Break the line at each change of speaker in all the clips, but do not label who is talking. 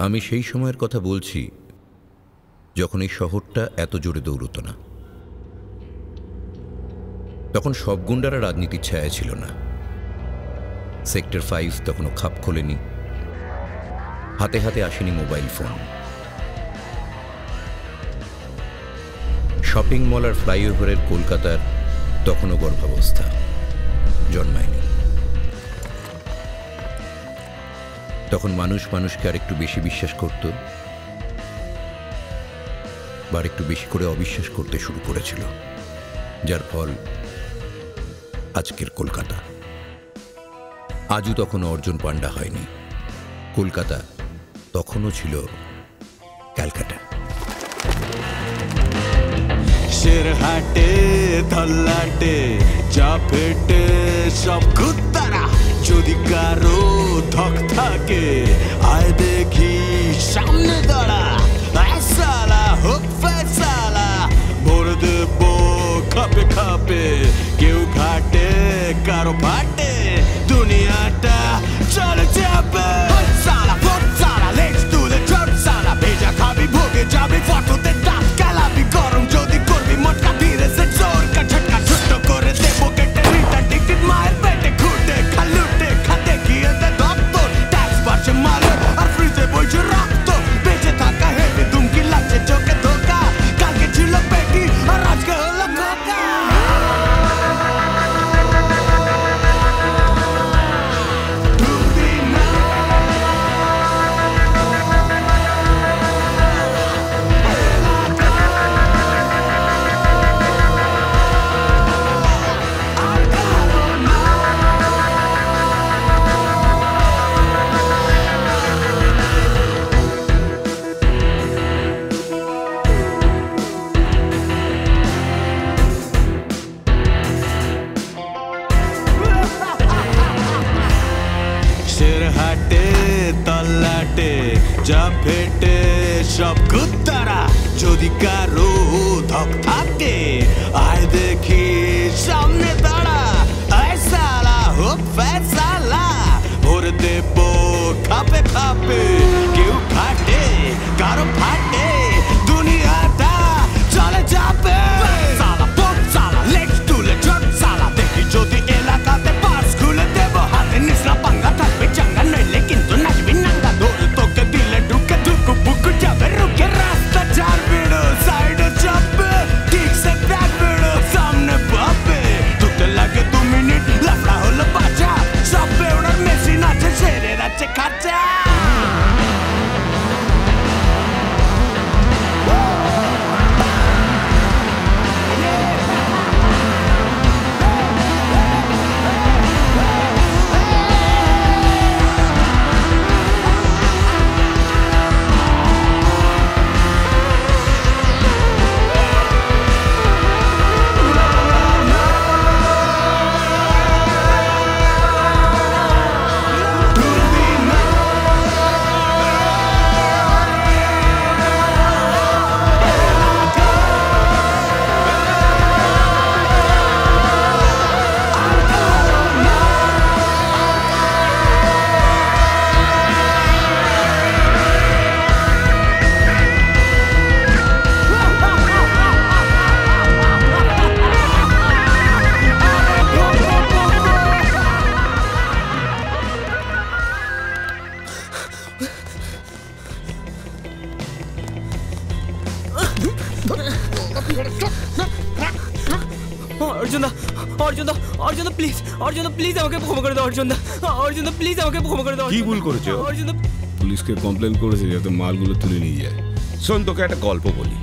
আমি সেই সময়ের কথা বলছি যখন এই শহরটা এত জোরে দৌড়তো না। তখন সব গুন্ডারা রাজনীতির ছায়া ছিল না। সেক্টর 5 তখনও খাপ খোলেনি, হাতে হাতে আসেনি মোবাইল ফোন। শপিং মল আর ফ্লাইওভারের কলকাতার তখনও গর্ভাবস্থা জন্মায়নি। তখন মানুষ মানুষকে আর একটু বেশি বিশ্বাস করত, বা একটু বেশি করে অবিশ্বাস করতে শুরু করেছিল, যার ফল আজকের কলকাতা। আজও তখনও অর্জুন পান্ডা হয়নি। কলকাতা তখনও ছিল ক্যালকাটা।
শেরহাটে ধল্লাটে যা ফেটে সব কুত্তারা, যদি কারো ধক থাকে আয় দেখি সামনে দাঁড়া। সালা হোক ফেসালা ভোর দেব খাপে খাপে, কেউ ঘাটে কারো ফাটে, দুনিয়াটা চলে যাবে। সালা ভোট সালা লেটস ডু দ্য ট্রাপ সালা, ভেজা খাবি ভোগে যাবি ফটোতে দাঁত কালাবি, গরম যদি করবি মটকা ধীরে সে জোর কা ঝটকা ছোট্ট করে দেবো কেটে রিটা টিকিট মায়ের পেটে খুঁটে খালুটে খাতে গিয়ে দে দপ্তর ট্যাক্স বাড়ছে মালের আর ফ্রিজে বইছে রক্ত, বেঁচে থাকা হেভি দুমকি লাগছে চোখে ধোকা, কালকে ছিল পেটি আর আজকে হলো খোকা। শেরহাটে তল্লাটে যা ফেটে সব কুত্তারা, যদি কারো ধক থাকে আয় দেখি সামনে দাঁড়া। আয় সালা হোক ফেসালা ভোর দেব খাপে খাপে, কেউ ফাটে কারো ফাটে, দুনিয়াটা চলে যাবে। সালা পোট সালা লেটস ডু দ্য ট্রাপ সালা, দেখি যদি এলাকাতে পার্স খুলে দেব হাতে, নিসরা পাঙ্গা থাকবে চাঙ্গা নইলে কিন্তু নাচবি নাঙ্গা, ধরে তোকে দিলে ঢুকে ঢুকু বুকু যাবে রুকে, রাস্তা ছাড়বি না সাইডে চাপবে, ঠিক সে দেখবি না সামনে পাবে, ঢুকতে লাগে 2 মিনিট লাফড়া হলো বাজা, সব বেউড়ার মেশিন আছে শেরের আছে খাঁচা। প্লিজ আমাকে ক্ষমা করে দাও অর্জুন দা, প্লিজ আমাকে ক্ষমা করে দাও।
কি ভুল করেছো?
অর্জুন দা
পুলিশকে কমপ্লেন করেছে যাতে মালগুলো তুলে নিয়ে যায়।
শোন, তোকে একটা গল্প বলি।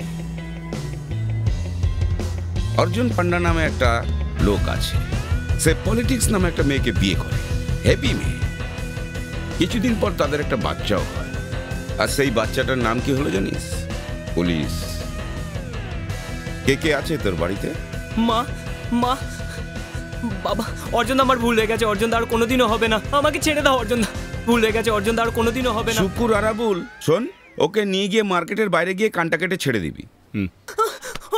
অর্জুন পান্ডা নামে একটা লোক আছে, সে পলিটিক্স নামে একটা মেয়েকে বিয়ে করে, হ্যাপি মেয়ে। কিছুদিন পর তাদের একটা বাচ্চাও হয়, আর সেই বাচ্চাটার নাম কি হলো জানিস? পুলিশ। কে কে আছে তোর বাড়িতে?
মা মা বাবা। অর্জুন দা আমার ভুল হয়ে গেছে, অর্জুন দা আর কোনোদিনও হবে না, আমাকে ছেড়ে দাও অর্জুন দা, ভুল হয়ে গেছে অর্জুন দা আর কোনোদিনও হবে না।
শুকুর আরাবুল, শোন, ওকে নিয়ে গিয়ে মার্কেটের বাইরে গিয়ে কানটা কেটে ছেড়ে দিবি।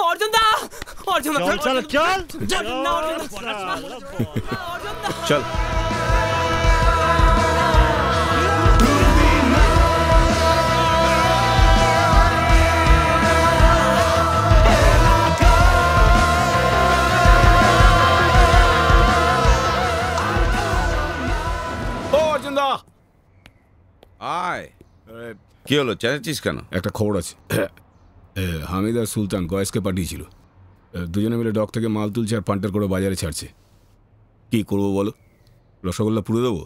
অর্জুন দা, অর্জুন দা চল চল চল না অর্জুন দা,
চল।
দা
আয়, কি হলো, চেঁচাচ্ছিস কেন?
একটা খবর আছে। হামিদ আর সুলতান গয়েসকে পাঠিয়েছিল। দুজনে মিলে ডক থেকে মাল তুলছে আর পান্টার করে বাজারে ছাড়ছে। কি করবো বলো? রসগোল্লা পুড়ে দেবো?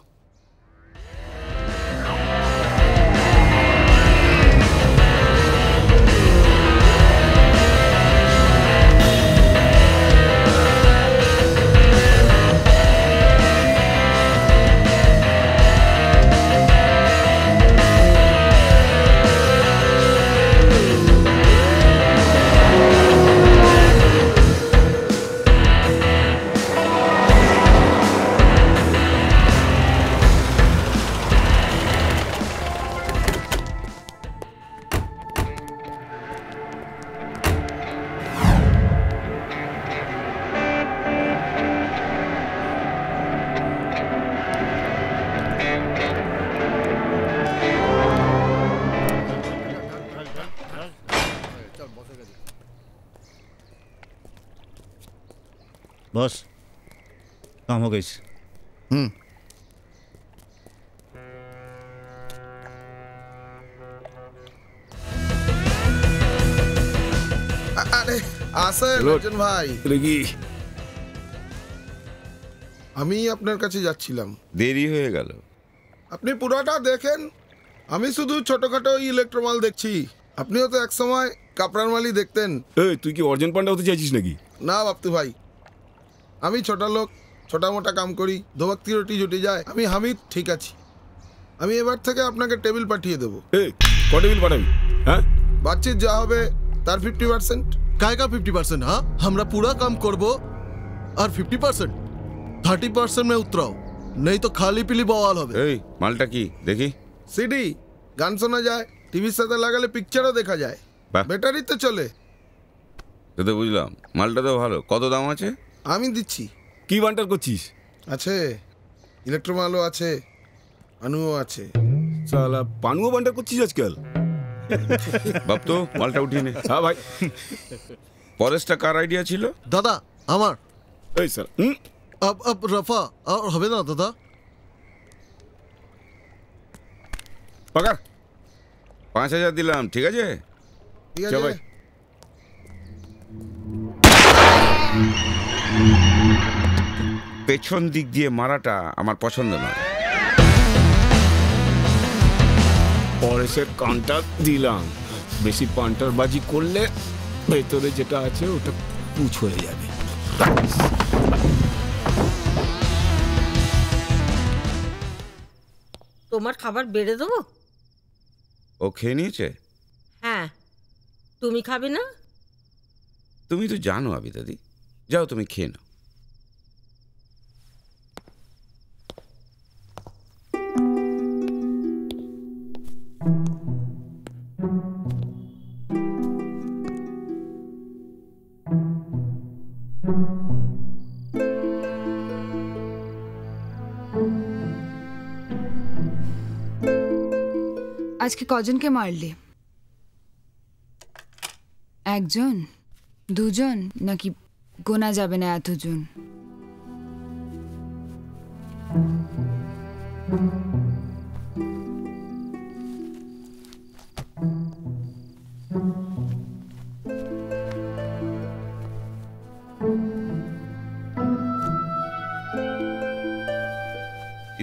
बस काम हो गई।
আরে আসেন রাজন ভাই,
কি
আমি আপনার কাছে যাচ্ছিলাম।
দেরি হয়ে গেল।
আপনি পুরোটা দেখেন, আমি শুধু ছোটখাটো ইলেকট্রোমাল দেখছি। আপনিও তো একসময় কাপড়ার মালই দেখতেন।
এই তুই কি অর্জুন পান্ডা হতে চাইছিস নাকি?
না বাপ্তু ভাই, আমি ছোটা লোক, ছোটা মোটা কাম করি, ধোবাক্তি রুটি জুটি যায়। আমি হামিদ ঠিক আছি। আমি এবার থেকে আপনাকে টেবিল পাঠিয়ে দেবো।
এই ক টেবিল পাঠাবি? হ্যাঁ,
বাচ্চির যা হবে তার 50%।
काय का 50%? हाँ, हमरा पूरा काम करबो और 50% 30% में उतराओ, नहीं तो खाली पीली बवाल হবে।
এই মালটা কি দেখি?
সিডি, গান শোনা যায়, টিভির সাথে লাগালে পিকচারও দেখা যায়,
বাহ।
ব্যাটারি তো চলে।
সে তো বুঝলাম, মালটা তো ভালো। কত দাম আছে?
আমি দিচ্ছি।
কি বান্টার করছিস?
আছে, ইলেকট্রোমালও আছে, আনুও আছে।
সালা পানুও বান্টার করছিস আজকাল?
বাপ তো মালটা উঠিয়ে নে।
হ্যাঁ ভাই।
পরেশটা কার আইডিয়া ছিল?
দাদা আমার।
এই স্যার
अब रफा और হবে না দাদা।
পাকার
5000 দিলাম, ঠিক আছে?
ঠিক
চল
আছে
ভাই।
পেছন দিক দিয়ে মারাটা আমার পছন্দ নয়।
পরেশের কানটা দিলাম। বেশি পান্টার বাজি করলে ভেতরে যেটা আছে ওটা পুছ হয়ে যাবে।
তোমার খাবার বেড়ে দেবো?
ও খেয়ে নিয়েছে?
হ্যাঁ, তুমি খাবে না?
তুমি তো জানো আবিদাদি, যাও তুমি খেয়ে নাও।
আজকে কজনকে মারলে? একজন, দুজন, নাকি গোনা যাবে না এতজন?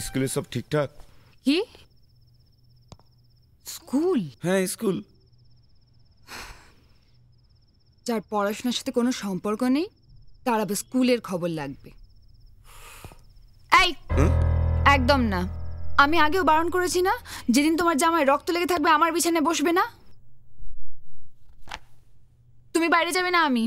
স্কুলে সব ঠিকঠাক?
কি স্কুল?
হ্যাঁ স্কুল।
যার পড়াশোনার সাথে কোনো সম্পর্ক নেই তার আবার স্কুলের খবর লাগবে? এই একদম না। আমি আগেও বারণ করেছি না, যেদিন তোমার জামায় রক্ত লেগে থাকবে আমার বিছানায় বসবে না। তুমি বাইরে যাবে না। আমি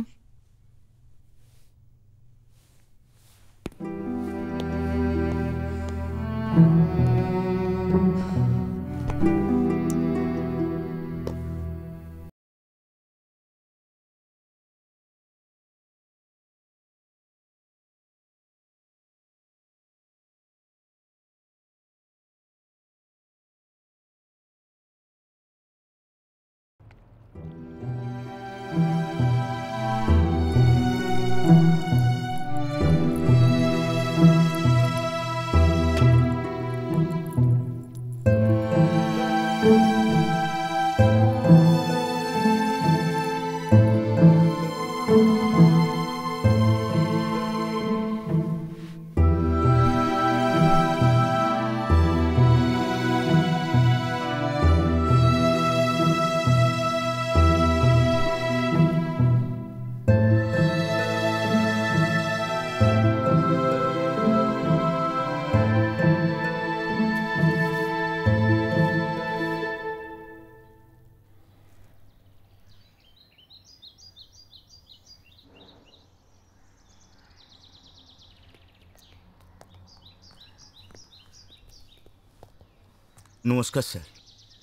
নমস্কার স্যার।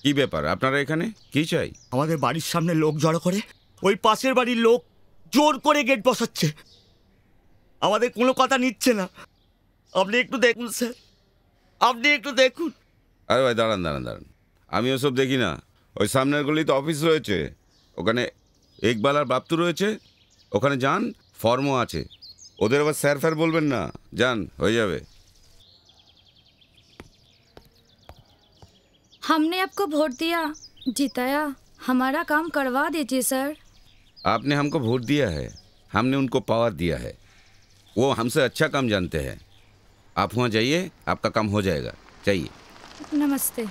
কি ব্যাপার আপনারা এখানে? কি চাই?
আমাদের বাড়ির সামনে লোক জড়ো করে ওই পাশের বাড়ির লোক জোর করে গেট বসাচ্ছে, আমাদের কোনো কথা নিচ্ছে না। আপনি একটু দেখুন স্যার, আপনি একটু দেখুন।
আরে ভাই দাঁড়ান দাঁড়ান দাঁড়ান, আমি ওসব দেখি না। ওই সামনের গলিতে অফিস রয়েছে, ওখানে ইকবাল আর বাপ্তু রয়েছে, ওখানে যান, ফর্মও আছে। ওদের আবার স্যার ফ্যার বলবেন না, যান, হয়ে যাবে।
हमने आपको वोट दिया, जिताया, हमारा काम करवा दीजिए सर।
आपने हमको वोट दिया है, हमने उनको पावर दिया है, वो हमसे अच्छा काम जानते हैं। आप वहाँ जाइए, आपका काम हो जाएगा। चाहिए।
नमस्ते।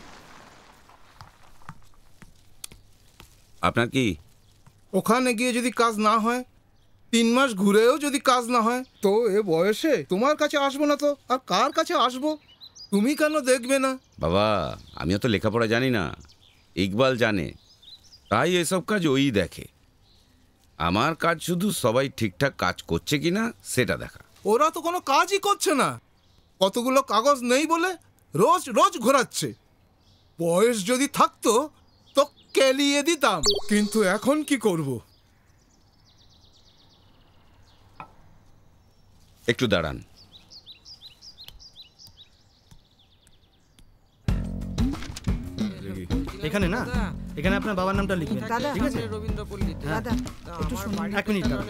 আপনার কি?
ওখানে গিয়ে যদি কাজ না হয়, 3 মাস ঘুরেও যদি কাজ না হয়, তো এ বয়সে তোমার কাছে আসবো না তো আর কার কাছে আসবো? তুমি কেন দেখবে না?
বাবা আমিও তো লেখাপড়া জানি না, ইকবাল জানে, তাই এসব কাজ ওই দেখে। আমার কাজ শুধু সবাই ঠিকঠাক কাজ করছে কিনা সেটা দেখা।
ওরা তো কোনো কাজই করছে না, কতগুলো কাগজ নেই বলে রোজ রোজ ঘোরাচ্ছে। বয়স যদি থাকতো তো কেলিয়ে দিতাম, কিন্তু এখন কি করব?
একটু দাঁড়ান।
এখানে না, এখানে আপনার বাবার নামটা লিখবেন, ঠিক আছে? এক মিনিট দাদা,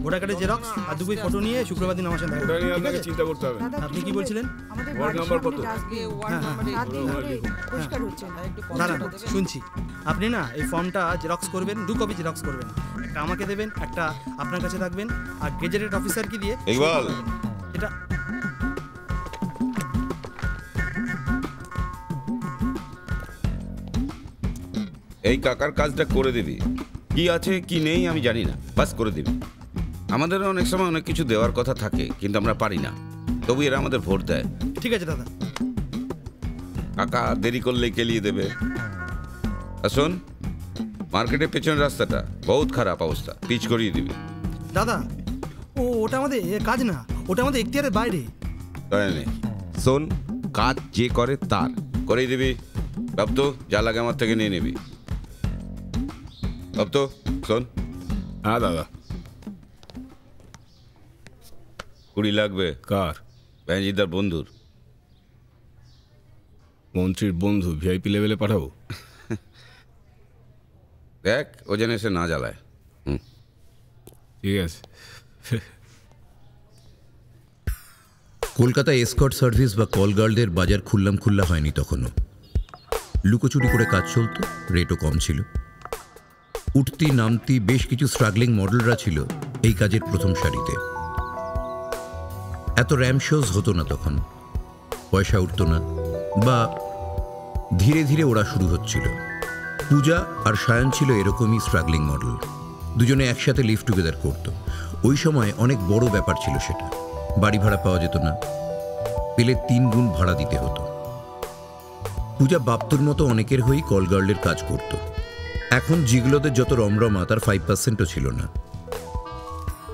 ভোটার কার্ডের জেরক্স আর 2 কপি ফটো নিয়ে শুক্রবার দিন আমার সাথে দেখা করবেন, ঠিক আছে?
চিন্তা করতে হবে।
আপনি কি বলছিলেন?
ওয়ার্ড নাম্বার কত?
দাঁড়ান শুনছি। আপনি না এই ফর্মটা জেরক্স করবেন, 2 কপি জেরক্স করবেন, একটা আমাকে দেবেন, একটা আপনার কাছে রাখবেন, আর গেজেটেড অফিসারকে দিয়ে
ইকবাল
এটা
এই কাকার কাজটা করে দিবি। কি আছে কি নেই আমি জানি না, বাস করে দিবি। আমাদের অনেক সময় অনেক কিছু দেওয়ার কথা থাকে, কিন্তু আমরা পারি না, তবু এরা আমাদের ভোট দেয়।
ঠিক আছে দাদা।
কাকা দেরি করলেই কেলিয়ে দেবে। আর শোন, মার্কেটের পেছনের রাস্তাটা বহুত খারাপ অবস্থা, পিচ করিয়ে দিবি।
দাদা ওটা আমাদের কাজ না, ওটা আমাদের এখতিয়ারের বাইরে।
তাই নেই, শোন, কাজ যে করে তার করেই দিবি। বাপ্তু যা লাগে আমার থেকে নিয়ে নিবি। বাপ্তু শোন।
হ্যাঁ দাদা।
20 লাগবে।
কার?
ব্যাঞ্জিদার বন্ধুর।
মন্ত্রীর বন্ধু, ভিআইপি লেভেলে পাঠাবো?
দেখ ও যেন এসে না জ্বালায়।
ঠিক আছে।
কলকাতায় এসকর্ট সার্ভিস বা কল গার্লদের বাজার খুল্লা হয়নি তখনও। লুকোচুরি করে কাজ চলত, রেটও কম ছিল। উঠতি নামতি বেশ কিছু স্ট্রাগলিং মডেলরা ছিল এই কাজের প্রথম সারিতে। এত র্যাম শোজ হতো না তখন, পয়সা উঠত না, বা ধীরে ধীরে ওরা শুরু হচ্ছিল। পূজা আর সায়ন ছিল এরকমই স্ট্রাগলিং মডেল, দুজনে একসাথে লিভ টুগেদার করত। ওই সময় অনেক বড় ব্যাপার ছিল সেটা। বাড়ি ভাড়া পাওয়া যেত না, পেলে 3 গুণ ভাড়া দিতে হতো। পূজা বাপ্তুর মতো অনেকের হয়েই কল গার্লের কাজ করত। এখন জিগলোদের যত রমরমা তার 5%ও ছিল না।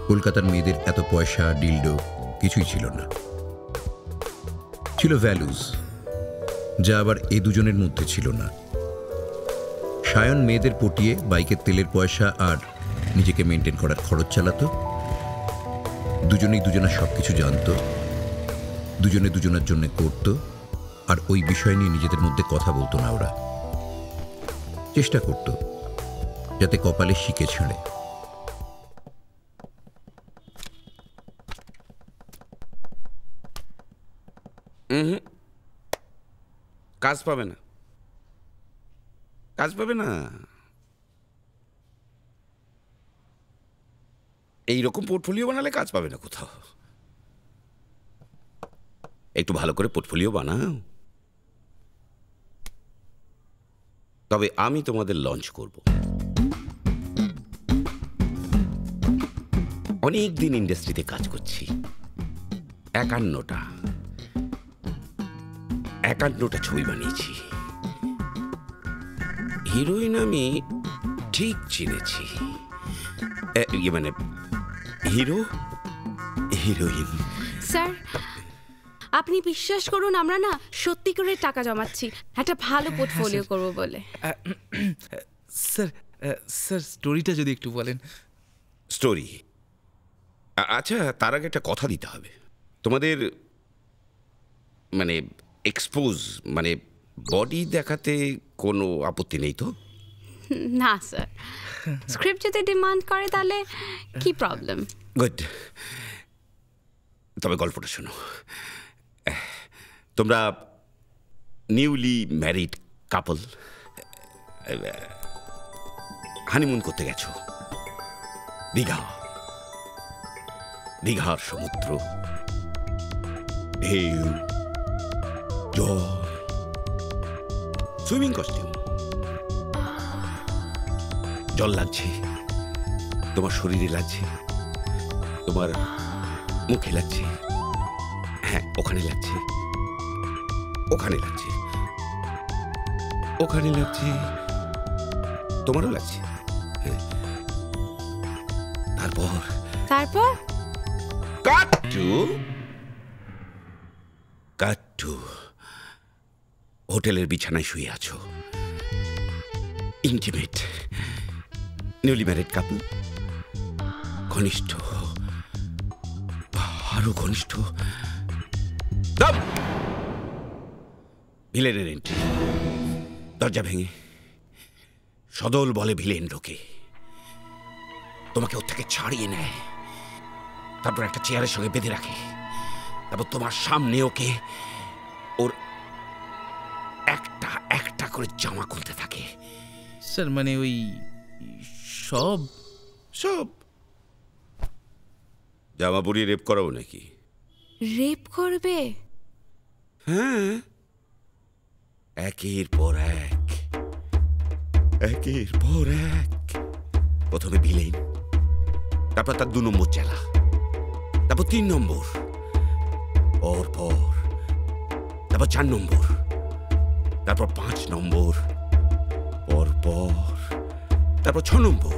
কলকাতার মেয়েদের এত পয়সা, ডিলডো কিছুই ছিল না, ছিল ভ্যালুজ, যা আবার এ দুজনের মধ্যে ছিল না। সায়ন মেয়েদের পটিয়ে বাইকের তেলের পয়সা আর নিজেকে মেনটেন করার খরচ চালাতো। দুজনেই দুজনের সব কিছু জানত, দুজনে দুজনের জন্য করত, আর ওই বিষয় নিয়ে নিজেদের মধ্যে কথা বলতো না। ওরা চেষ্টা করত যাতে কপালে শিকে ছেড়ে।
কাজ পাবে না, কাজ পাবে না। এইরকম পোর্টফোলিও বানালে কাজ পাবে না কোথাও। একটু ভালো করে পোর্টফোলিও বানাও, তবে আমি তোমাদের লঞ্চ করব। অনেক দিন ইন্ডাস্ট্রিতে কাজ করছি, 51টা ছবি বানিয়েছি। হিরোইন আমি ঠিক চিনেছি, মানে হিরো হিরোইন।
স্যার
আপনি বিশ্বাস করুন আমরা না সত্যি করে টাকা জমাচ্ছি একটা ভালো পোর্টফোলিও করব বলে।
স্যার স্যার স্টোরিটা যদি একটু বলেন।
স্টোরি? আচ্ছা, তার আগে একটা কথা দিতে হবে। তোমাদের মানে এক্সপোজ মানে বডি দেখাতে কোনো আপত্তি নেই তো?
না স্যার, স্ক্রিপ্ট যদি ডিমান্ড করে তাহলে কি প্রবলেম?
গুড। তবে গল্পটা শোনো। তোমরা নিউলি ম্যারিড কাপল, হানিমুন করতে গেছো দীঘা। দীঘার সমুদ্র, ঢেউ, জল, সুইমিং কস্টিউম, জল লাগছে, তোমার শরীরে লাগছে, তোমার মুখে লাগছে, হ্যাঁ ওখানে লাগছে, ওখানে লাগছে, ওখানে লাগছে, তোমারও লাগছে। তারপর
তারপর
কাট্টু হোটেলের বিছানায় শুয়ে আছো। ইন্টিমেট নিউলি ম্যারিড কাপল, ঘনিষ্ঠ, আরো ঘনিষ্ঠ। ভিলেনের এন্ট্রি, দরজা ভেঙে সদল বলে ভিলেন ঢোকে, তোমাকে ওর থেকে ছাড়িয়ে নেয়, তারপর একটা চেয়ারের সঙ্গে বেঁধে রাখে, তারপর তোমার সামনে ওকে ওর একটা একটা করে জামা খুলতে থাকে।
স্যার মানে ওই সব
সব জামা পরিয়ে রেপ করাবো নাকি?
রেপ করবে?
হ্যাঁ, একের পর এক, একের পর এক। প্রথমে ভিলেন, তারপর তার 2 নম্বর চেলা, তারপর 3 নম্বর, পর তারপর 4 নম্বর, তারপর 5 নম্বর, পর তারপর 6 নম্বর,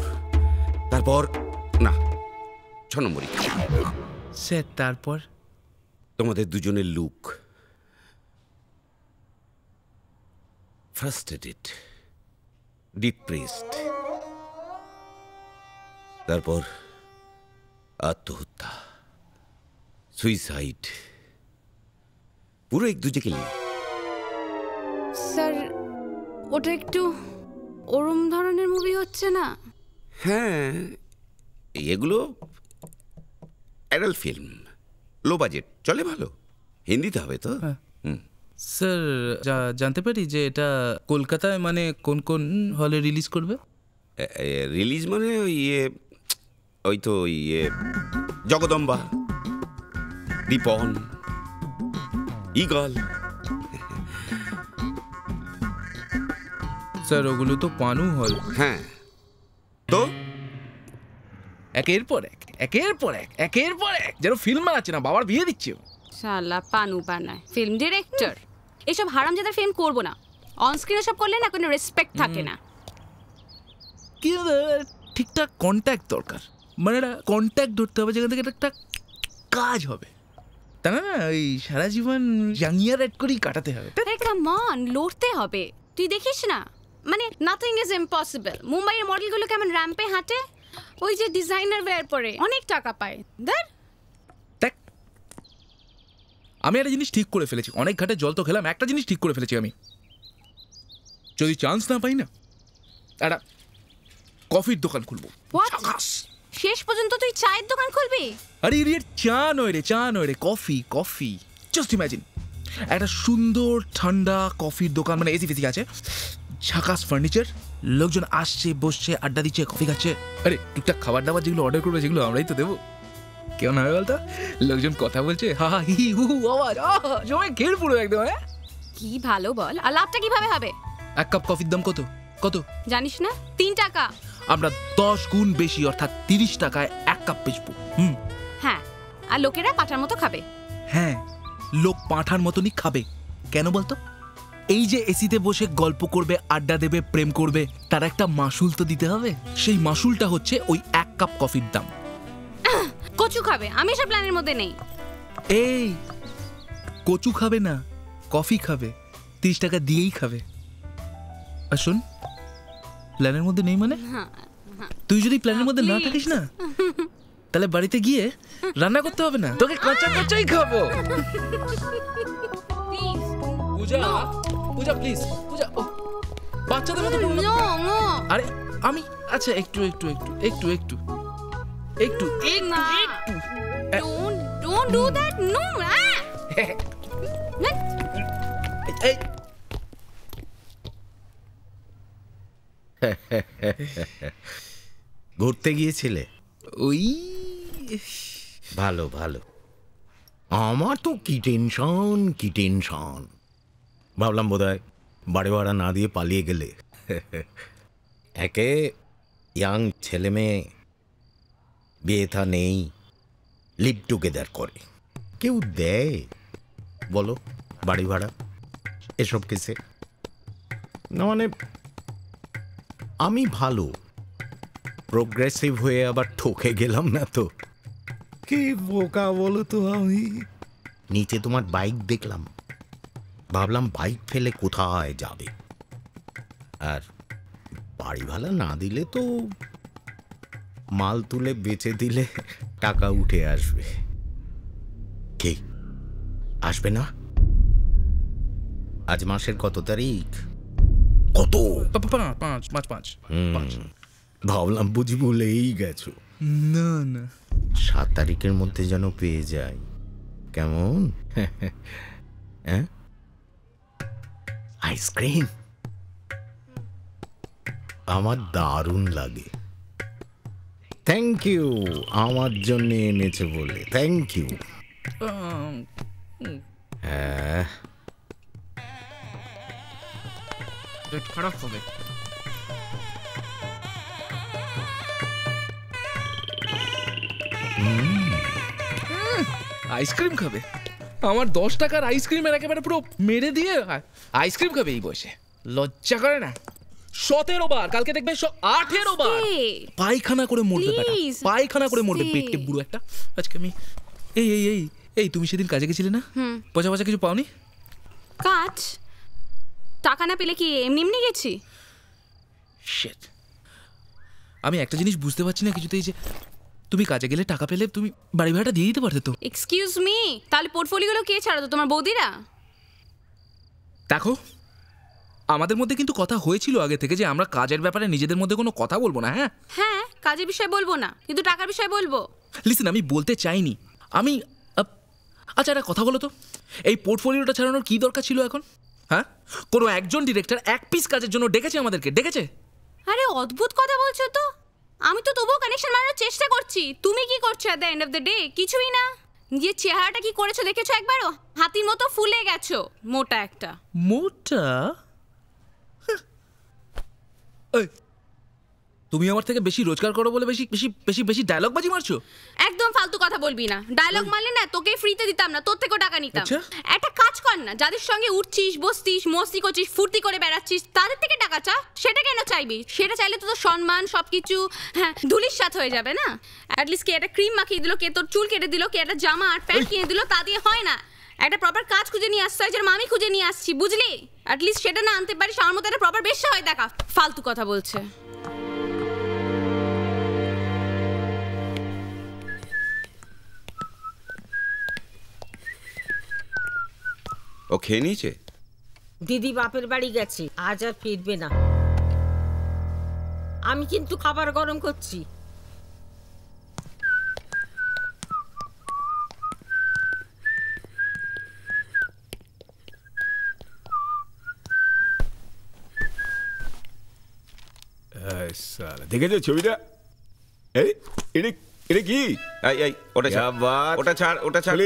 তারপর না 6 নম্বরই।
স্যার তারপর
তোমাদের দুজনের লুক ফ্রাস্ট্রেটেড, ডিপ্রেসড, তারপর আত্মহত্যা, সুইসাইড, পুরো এক দুজেকে নিয়ে।
স্যার ওটা একটু ওরম ধরনের মুভি হচ্ছে না?
হ্যাঁ, এগুলো অ্যাডাল্ট ফিল্ম, লো বাজেট, চলে ভালো। হিন্দিতে হবে তো?
স্যার জানতে পারি যে এটা কলকাতায় মানে কোন কোন হলে রিলিজ করবে?
রিলিজ মানে ওই তো জগদম্বা, দীপন, ইগল।
স্যার ওগুলো তো পানু হল।
হ্যাঁ তো
একের পর এক, একের পর এক, একের পর এক, যেন ফিল্ম বানাচ্ছে না, বাবার বিয়ে দিচ্ছে।
শালা পানু বানায়, ফিল্ম ডিরেক্টর। এসব হারামজাদার ফিল্ম করবো না। অনস্ক্রিন সব করলে না কোনো রেসপেক্ট থাকে না।
কি ঠিকঠাক কন্ট্যাক্ট দরকার, মানে একটা কন্ট্যাক্ট ধরতে হবে যেখান থেকে একটা কাজ হবে, তা না ওই সারা জীবন জাঙ্গিয়া রেড করেই কাটাতে হবে।
কাম অন, লড়তে হবে। তুই দেখিস না, মানে নাথিং ইজ ইম্পসিবল। মুম্বাইয়ের মডেলগুলো কেমন র্যাম্পে হাঁটে, ওই যে ডিজাইনার ওয়্যার পরে অনেক টাকা পায়। দেখ
আমি একটা জিনিস ঠিক করে ফেলেছি, অনেক ঘাটে জল তো খেলাম, একটা জিনিস ঠিক করে ফেলেছি আমি, যদি চান্স না পাই না একটা কফির দোকান খুলবো।
শেষ পর্যন্ত তুই চায়ের দোকান খুলবি?
আরে ইডিয়েট, চা নয় রে, কফি। কফি জাস্ট ইমাজিন একটা সুন্দর ঠান্ডা কফির দোকান, মানে এসি ফেসি আছে, ঝাকাস ফার্নিচার, লোকজন আসছে বসছে আড্ডা দিচ্ছে কফি খাচ্ছে। আরে টুকটাক খাবার দাবার যেগুলো অর্ডার করবে সেগুলো আমরাই তো দেবো। কেমন হবে বলতো? লোকজন কথা বলছে, হা হা হি হু আওয়াজ, জমে ঘের পুরো একদম। হ্যাঁ
কি ভালো বল। আর লাভটা কিভাবে হবে?
1 কাপ কফির দাম কত
জানিস না? 3 টাকা।
আমরা 10 গুণ বেশি অর্থাৎ 30 টাকায় 1 কাপ বেচবো।
হ্যাঁ, আর লোকেরা পাঠার মতো খাবে।
হ্যাঁ, লোক পাঁঠার মতনই খাবে। কেন বলতো? এই যে এসিতে বসে গল্প করবে, আড্ডা দেবে, প্রেম করবে, তার একটা মাসুল তো দিতে হবে। সেই মাসুলটা হচ্ছে ওই 1 কাপ কফির দাম।
কচু খাবে, আমি এসব প্ল্যানের মধ্যে নেই।
এই কচু খাবে না, কফি খাবে, 30 টাকা দিয়েই খাবে। আর শোন, প্ল্যানের মধ্যে নেই মানে? তুই যদি প্ল্যানের মধ্যে না থাকিস না, তাহলে বাড়িতে গিয়ে রান্না করতে হবে না, তোকে কাঁচা কাঁচাই খাবো। পূজা, পূজা প্লিজ, পূজা বাচ্চাদের মতো করো না। আরে আমি আচ্ছা একটু একটু একটু একটু একটু একটু একটু
Don't do that. No.
ঘুরতে গিয়েছিলে?
ওই
ভালো ভালো। আমার তো কি টেনশন। ভাবলাম বোধহয় বাড়ি ভাড়া না দিয়ে পালিয়ে গেলে। একে ইয়াং ছেলে মেয়ে, বিয়ে থা নেই, লিভ টুগেদার করে, কেউ দেয় বলো বাড়ি ভাড়া এসব কেসে? না মানে আমি ভালো প্রোগ্রেসিভ হয়ে আবার ঠকে গেলাম না তো? কি বোকা বলো তো আমি। নিচে তোমার বাইক দেখলাম, ভাবলাম বাইক ফেলে কোথায় যাবে, আর বাড়ি ভাড়া না দিলে তো মাল তুলে বেচে দিলে টাকা উঠে আসবে। কে আসবে না? আজ মাসের কত তারিখ? কত?
5
ভাবলাম বুঝি বলেই গেছো।
না না,
7 তারিখের মধ্যে যেন পেয়ে যাই, কেমন? হ্যাঁ, আইসক্রিম আমার দারুণ লাগে। থ্যাংক ইউ আমার জন্য এনেছে বলে, থ্যাংক ইউ। হ্যাঁ
খারাপ হবে। আইসক্রিম খাবে? আমার 10 টাকার আইসক্রিমের একেবারে পুরো মেরে দিয়ে আইসক্রিম খাবে এই বয়সে? লজ্জা করে না? 17 বার, কালকে দেখবে 18 বার পায়খানা করে মরবে, পায়খানা করে মরবে, পেটে বুড়ো একটা। আজকে আমি এই এই এই এই তুমি সেদিন কাজে গেছিলে না? পয়সা পয়সা কিছু পাওনি?
কাজ টাকা না পেলে কি এমনি এমনি গেছি?
শিট, আমি একটা জিনিস বুঝতে পারছি না কিছুতেই, যে তুমি কাজে গেলে টাকা পেলে তুমি বাড়ি ভাড়াটা দিয়ে দিতে পারতে তো।
এক্সকিউজ মি, তাহলে পোর্টফোলিওগুলো কে ছাড়াতো? তোমার বৌদিরা?
দেখো, আমাদের মধ্যে কিন্তু কথা হয়েছিল আগে থেকে যে আমরা কাজের ব্যাপারে নিজেদের মধ্যে কোনো কথা বলবো না। হ্যাঁ
হ্যাঁ, কাজের বিষয়ে বলবো না, কিন্তু টাকার বিষয়ে বলবো।
লিসেন, আমি বলতে চাইনি, আমি আচ্ছা একটা কথা বলো তো, এই পোর্টফোলিওটা ছাড়ানোর কি দরকার ছিল এখন? হ্যাঁ, কোনো একজন ডিরেক্টর এক পিস কাজের জন্য ডেকেছে আমাদেরকে, ডেকেছে?
আরে অদ্ভুত কথা বলছো তো। আমি তো তবুও কানেকশন মারানোর চেষ্টা করছি। তুমি কি করছো at the end of the day? কিছুই না। নিজের চেহারাটা কি করেছো দেখেছো একবারও? হাতির মতো ফুলে গেছো, মোটা একটা।
মোটা? তুমি আমার থেকে বেশি রোজগার করো বলে বেশি বেশি বেশি বেশি ডায়লগ বাজি মারছো?
একদম ফালতু কথা বলবি না। ডায়লগ মারলে না তোকে ফ্রিতে দিতাম না, তোর থেকেও টাকা নিতাম। একটা কাজ কর না, যাদের সঙ্গে উঠছিস বসছিস মস্তি করছিস ফুর্তি করে বেড়াচ্ছিস তাদের থেকে টাকা চা। সেটা কেন চাইবি? সেটা চাইলে তো তোর সম্মান সবকিছু হ্যাঁ ধুলির সাথ হয়ে যাবে না। অ্যাটলিস্ট কে একটা ক্রিম মাখিয়ে দিল, কে তোর চুল কেটে দিল, কে একটা জামা আর প্যান্ট কিনে দিল, তা দিয়ে হয় না। একটা প্রপার কাজ খুঁজে নিয়ে আসতে হয়, যেরকম আমি খুঁজে নিয়ে আসছি, বুঝলি? অ্যাটলিস্ট সেটা না আনতে পারিস, আমার মতো একটা প্রপার বেশ্যা হয় দেখা। ফালতু কথা বলছে।
ও খেয়ে নিয়েছে?
দিদি বাপের বাড়ি গেছে, আজ আর ফিরবে না। আমি কিন্তু খাবার গরম করছি।
দেখেছো ছবিটা? এটা কি?
এই ওটা ছাড়, ওটা ছাড়, ওটা ছাড়।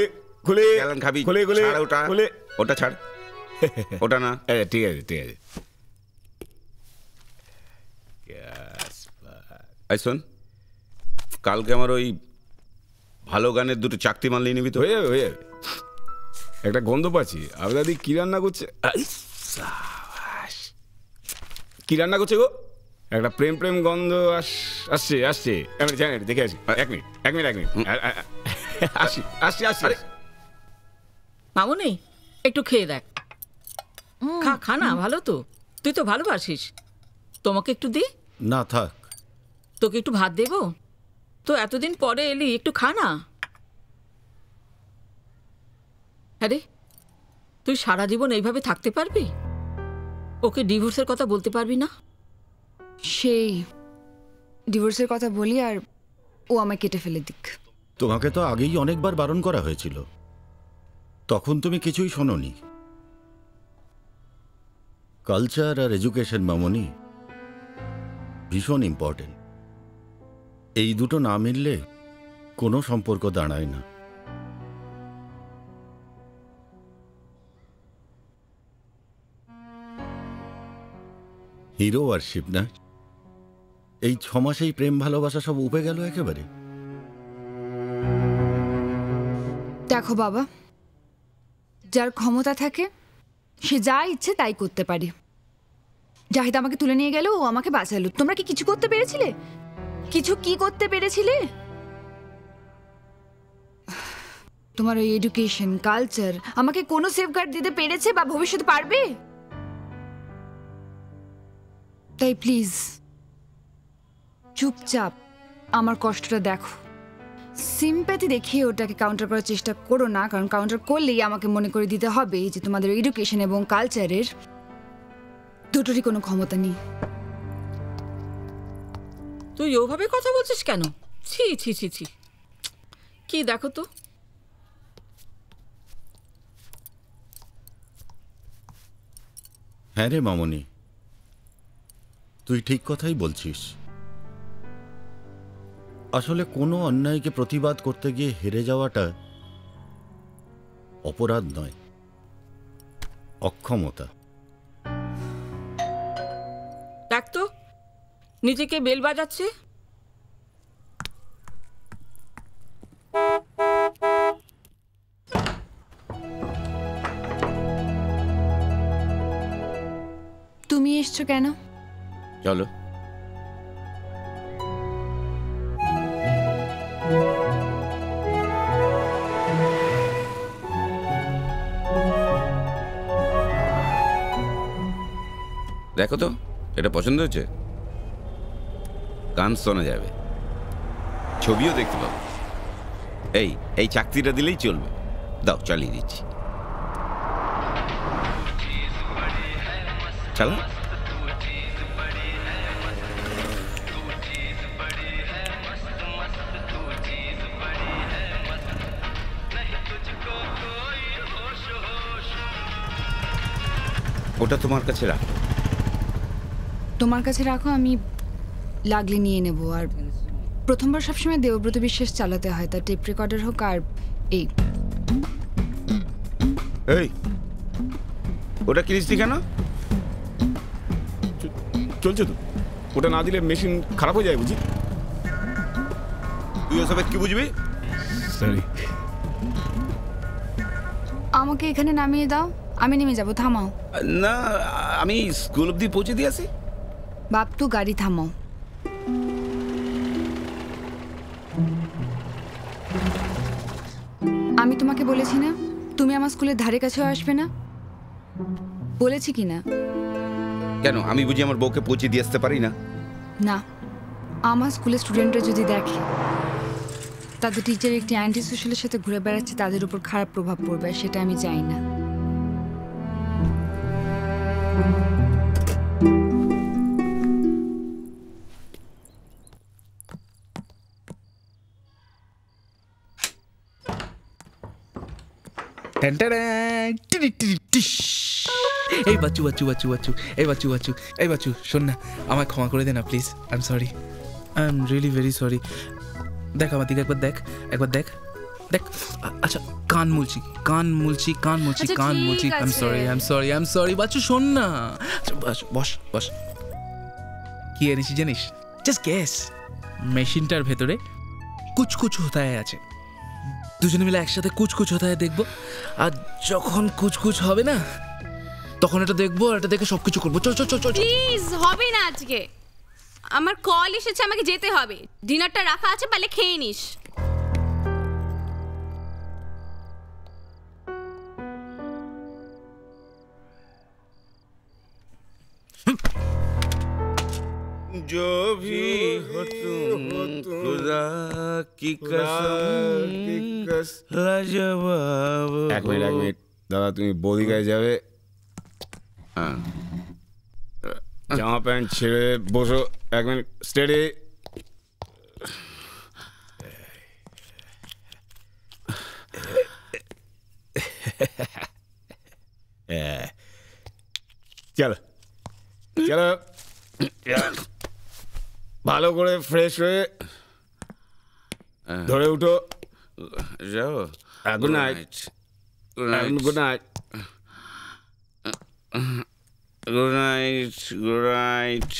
খুলে
গেলাম খাবি,
খুলে খুলে
ওটা
খুলে,
ওটা ছাড়, ওটা না।
ঠিক আছে ঠিক আছে।
এই শোন, কালকে আমার ওই ভালো গানের 2টো চাকতি মাল নিয়ে নিবি তো?
হয়ে যাবে হয়ে যাবে। একটা গন্ধ পাচ্ছি, আপনাদের কি রান্না করছে? কি রান্না করছে গো? একটা প্রেম প্রেম গন্ধ আসছে আসছে। আমি জানি, দেখে আসি। এক মিনিট আসি আসি আসি।
মামুনি একটু খেয়ে দেখ। খা খা না, ভালো তো, তুই তো ভালোবাসিস। তোমাকে একটু দি?
না থাক।
তোকে একটু ভাত দেবো? তো এতদিন পরে এলি, একটু খা না। আরে তুই সারা জীবন এইভাবে থাকতে পারবি? ওকে ডিভোর্সের কথা বলতে পারবি না?
সেই ডিভোর্সের কথা বলি আর ও আমায় কেটে ফেলে দিক।
তোমাকে তো আগেই অনেকবার বারণ করা হয়েছিল, তখন তুমি কিছুই শোনোনি। কালচার আর এডুকেশন মামনি ভীষণ ইম্পর্টেন্ট। এই দুটো না মিললে কোনো সম্পর্ক দাঁড়ায় না। হিরো ওয়ারশিপ না? এই 6 মাসেই প্রেম ভালোবাসা সব উপে গেল একেবারে।
দেখো বাবা, যার ক্ষমতা থাকে সে যা ইচ্ছে তাই করতে পারে। জাহিদ আমাকে তুলে নিয়ে গেল, ও আমাকে বাঁচালো। তোমরা কি কিছু করতে পেরেছিলে? কিছু কি করতে পেরেছিলে? তোমার ওই এডুকেশন, কালচার আমাকে কোনো সেফগার্ড দিতে পেরেছে বা ভবিষ্যতে পারবে? তাই প্লিজ চুপচাপ আমার কষ্টটা দেখো। সিম্প্যাথি দেখিয়ে ওটাকে কাউন্টার করার চেষ্টা করো না, কারণ কাউন্টার করলেই আমাকে মনে করে দিতে হবে যে তোমাদের এডুকেশন এবং কালচারের দুটোরই কোনো ক্ষমতা নেই।
তুই ওভাবে কথা বলছিস কেন? ছি ছি ছি ছি, কি দেখো তো।
হ্যাঁ রে মামনি, তুই ঠিক কথাই বলছিস। আসলে কোনো অন্যায়কে প্রতিবাদ করতে গিয়ে হেরে যাওয়াটা অপরাধ নয়, অক্ষমতা।
দেখ তো নিজেকে বেল বাজাচ্ছে।
তুমি এসছো কেন?
চলো। দেখো তো, এটা পছন্দ হচ্ছে? গান শোনা যাবে, ছবিও দেখতে পাবো। এই চাকরিটা দিলেই চলবে। দাও, চালিয়ে দিচ্ছি। চলো। ওটা তোমার কাছে রাখো।
তোমার কাছে রাখো, আমি লাগলে নিয়ে নেব। আর প্রথমবার সবসময় দেবব্রত বিশ্বাস চালাতে হয়, তার টেপ রেকর্ডার হোক আর এই।
ওটা কিনিসনি কেন?
চলছে তো, ওটা না দিলে মেশিন খারাপ হয়ে যায় বুঝি।
তুই ওসবে কি বুঝবি?
সরি।
আমাকে এখানে নামিয়ে দাও, আমি নেমে যাব। থামাও।
না, আমি স্কুল অবধি পৌঁছে দিয়ে আসি।
বাপটু, গাড়ি থামাও। আমি তোমাকে বলেছি না তুমি আমার স্কুলের ধারে কাছেও আসবে না? বলেছি কি না?
কেন, আমি বুঝি আমার বউকে পৌঁছে দিয়ে আসতে পারি না?
না, আমার স্কুলের স্টুডেন্টরা যদি দেখে তাদের টিচার একটি অ্যান্টি সোশ্যালের সাথে ঘুরে বেড়াচ্ছে, তাদের উপর খারাপ প্রভাব পড়বে, সেটা আমি চাই না।
এই বাচ্চু বাচ্চু বাচ্চু বাচ্চু এই বাচ্চু বাচ্চু এই বাচ্চু, শোন না, আমায় ক্ষমা করে দে না please. I am sorry, I am really very sorry. দেখ আমার দিকে একবার দেখ, একবার দেখ দেখ। আচ্ছা, কান মুলছি কান মুলছি কান মুলছি কান মুলছি। I am sorry, I am sorry, I am sorry. Bachchu শোন না, বস বস বস। কি এনেছি জানিস? Just guess. মেশিনটার ভেতরে কুচ কুচ হোতায় আছে, দুজনে মিলে একসাথে কুচ কুচ হোতায় দেখবো। আর যখন কুচ কুচ হবে না, তখন এটা দেখবো আর এটা দেখে সবকিছু করবো। চল চল চল চল।
প্লিজ, হবে না আজকে। আমার কল এসেছে, আমাকে যেতে হবে। ডিনারটা রাখা আছে, পারলে খেয়ে নিস।
जो भी हो तुम खुदा की कसम लाजवाब।
এক মিনিট দাদা, তুমি বৌদিকায় যাবে, জামা প্যান্ট ছেড়ে বসো। এক মিনিট, স্টেডি। চলো চলো, ভালো করে ফ্রেশ হয়ে ধরে উঠো।
যাও।
Good night. Good night.
Good night. Good night.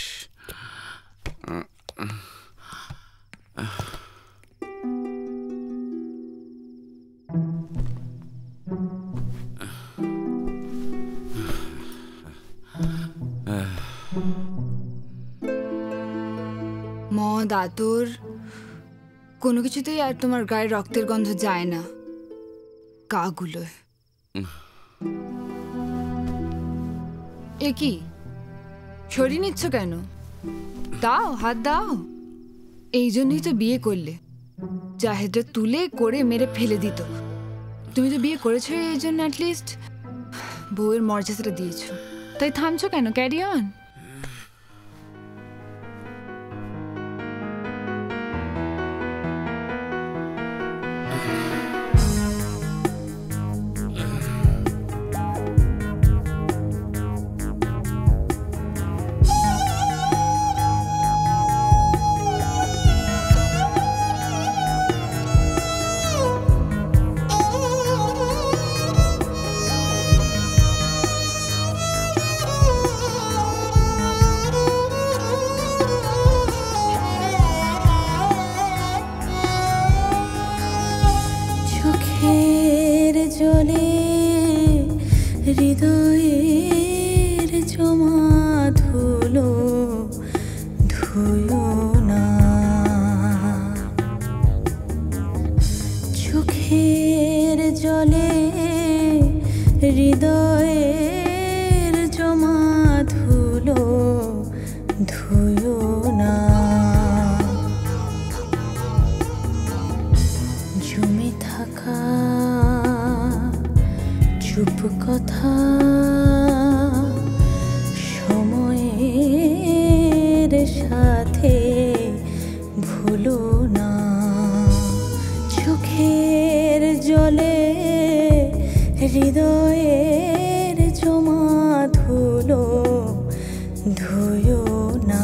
মদ, আতর, কোনো কিছুতেই আর তোমার গায়ে রক্তের গন্ধ যায় না। গাগুলো এ কি সরিয়ে নিচ্ছ কেন? দাও, হাত দাও। এই জন্যই তো বিয়ে করলে, জাহেদরা তুলে করে মেরে ফেলে দিত। তুমি তো বিয়ে করেছো এই জন্য অ্যাটলিস্ট বউয়ের মর্যাদাটা দিয়েছো, তাই থামছো কেন? Carry on.
হৃদয়ের জমা ধুলো ধুয়ো না, চোখের জলে হৃদয়ের জমা ধুলো ধুয়ো না, জমে থাকা চুপ কথা সময়ের সাথে ভুলো না, চোখের জলে হৃদয়ের জমা ধুলো ধুয়ো না।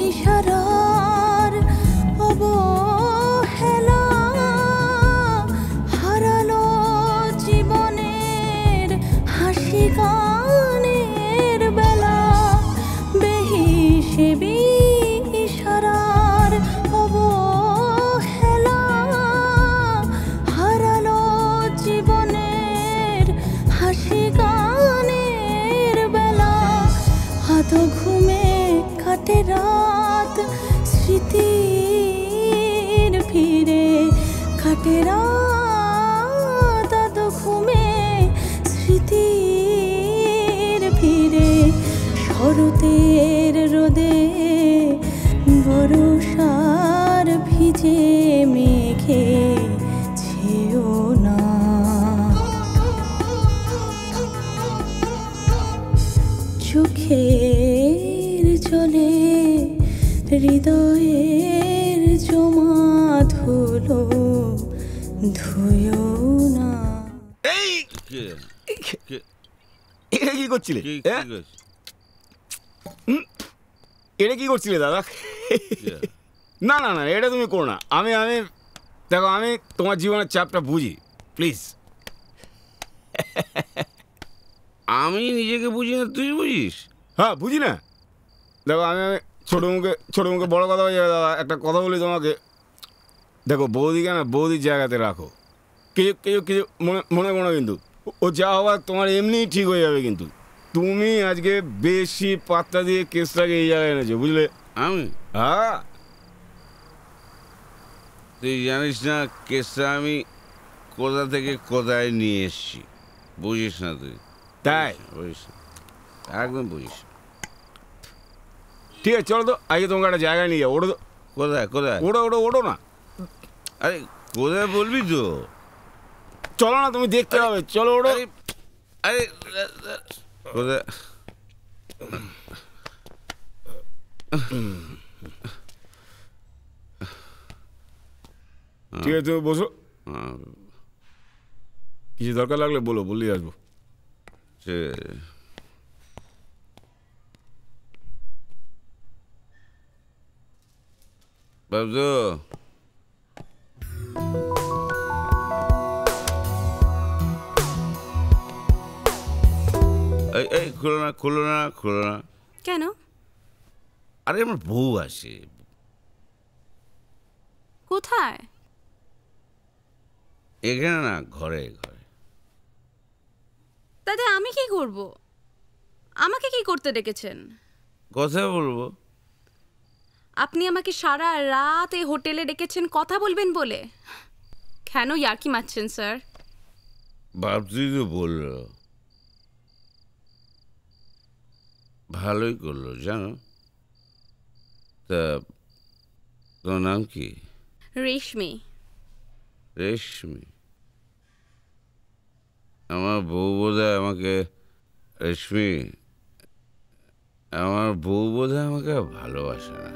ইশারার অবহেলা হারালো জীবনের হাসি গানের বেলা, বেহিসেবি ইশারার অবহেলা হারালো জীবনের হাসি গানের বেলা, আধো ঘুমে কাটে রাত স্মৃতির ভিড়ে, কাটে রাত আধো ঘুমে স্মৃতির ভিড়ে, শরতের রোদে বর্ষার ভিজে মেঘে ছেও না, চোখের জলে হৃদয়ের জমা ধুলো ধুয়ো না।
এটা কি করছিলে? এটা কি করছিলে দাদা? না না না, এটা তুমি করো না। আমি দেখো, আমি তোমার জীবনের চাপটা বুঝি, প্লিজ।
আমি নিজেকে বুঝি না, তুই বুঝিস?
হ্যাঁ, বুঝি না। দেখো, আমি ছোট মুখে বড় কথা হয়ে যাবে দাদা। একটা কথা বলি তোমাকে, দেখো বৌদিকে না বৌদির জায়গাতে রাখো, কিছু কিছু কিছু মনে মনে করো কিন্তু ও যা হওয়ার তোমার এমনিই ঠিক হয়ে যাবে। কিন্তু তুমি আজকে বেশি পাত্তা দিয়ে কেসটাকে এই জায়গায় এনেছো, বুঝলে?
আমি
হ্যাঁ,
তুই জানিস না কেসটা আমি কোথা থেকে কোথায় নিয়ে এসছি, বুঝিস না তুই?
তাই?
বুঝিস না, একদম বুঝিস না।
ঠিক আছে চলো তো, আজকে তোমাকে একটা জায়গায় নিয়ে যাও। ওঠো তো।
কোথায় কোথায়?
ওঠো ওঠো ওঠো না।
আরে কোথায় বলবি তো?
চলো না, তুমি দেখতে হবে, চলো ওঠো।
আরে কোথায়?
ঠিক আছে তুমি বসো, কিছু দরকার লাগলে বলো, বললেই আসবো।
বাবু এই এই খুলো না খুলো না খুলো না।
কেন?
আরে আমার বউ আসে।
কোথায়?
এখানে না, ঘরে ঘরে।
তাতে আমি কি করব? আমাকে কি করতে ডেকেছেন?
কথা বলবো।
আপনি আমাকে সারা রাত এই হোটেলে ডেকেছেন কথা বলবেন বলে? কেন ইয়ার্কি মারছেন স্যার?
ভাবছি তো বললো, ভালোই করলো জানো। তা তোর নাম কি?
রেশমি।
রেশমি? আমার বউ বোধহয় আমাকে রেশমি, আমার বউ বোধহয় আমাকে ভালোবাসে না।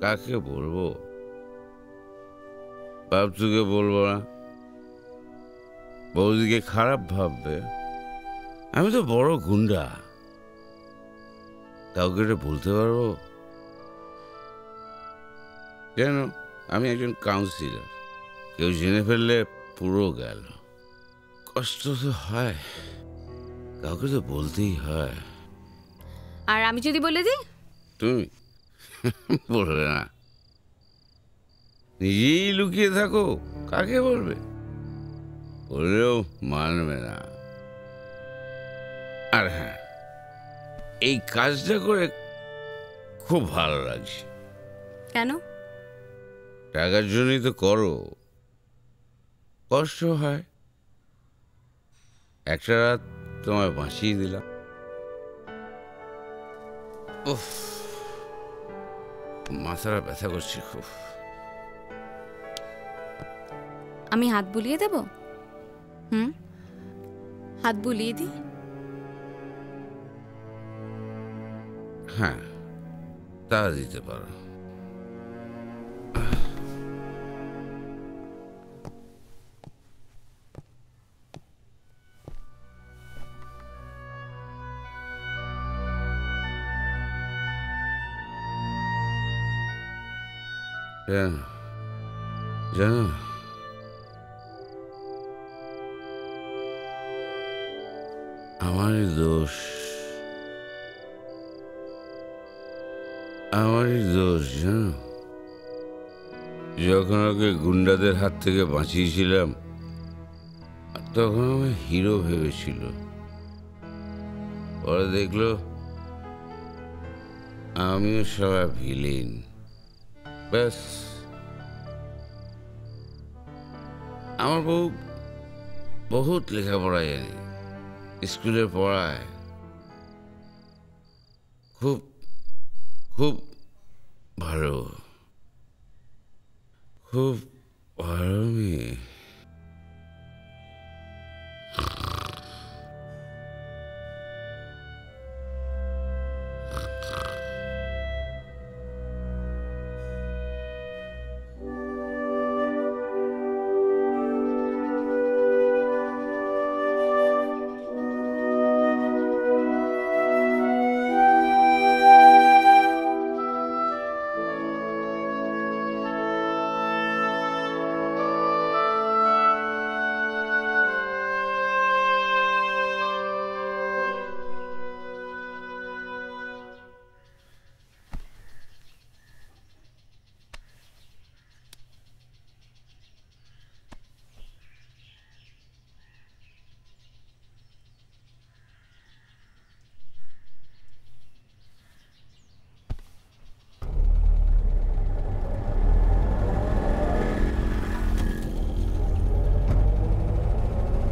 কাকে বলবো? বাবুকে বলবো না, বৌদিকে খারাপ ভাববে। আমি তো বড় গুন্ডা, কাউকে এটা বলতে পারবো? কেন, আমি একজন কাউন্সিলর, কেউ জেনে ফেললে পুরো গেল। কষ্ট তো হয়, কাউকে তো বলতেই হয়।
আর আমি যদি বলে দিই?
তুমি বলবে না, নিজেই লুকিয়ে থাকো, কাকে বলবে? বললেও মানবে না। আর হ্যাঁ, এই কাজটা করে খুব ভালো লাগছে।
কেন?
টাকার জন্যই তো করো, কষ্ট হয়। একটা রাত তোমায় বাঁচিয়ে দিলাম। উফ, মাথাটা ব্যথা করছে খুব।
আমি হাত বুলিয়ে দেব? হাত বুলিয়ে দিই?
হ্যাঁ, তা দিতে পারো। জানো, আমারই দোষ, আমারই দোষ জানো। যখন ওকে গুন্ডাদের হাত থেকে বাঁচিয়েছিলাম, তখন আমার হিরো ভেবেছিল। পরে দেখলো আমিও সবাই ভিলেন। ব্যাস, আমার বউ বহুত লেখাপড়া জানে, স্কুলে পড়ায়, খুব খুব ভালো, খুব ভালো মেয়ে।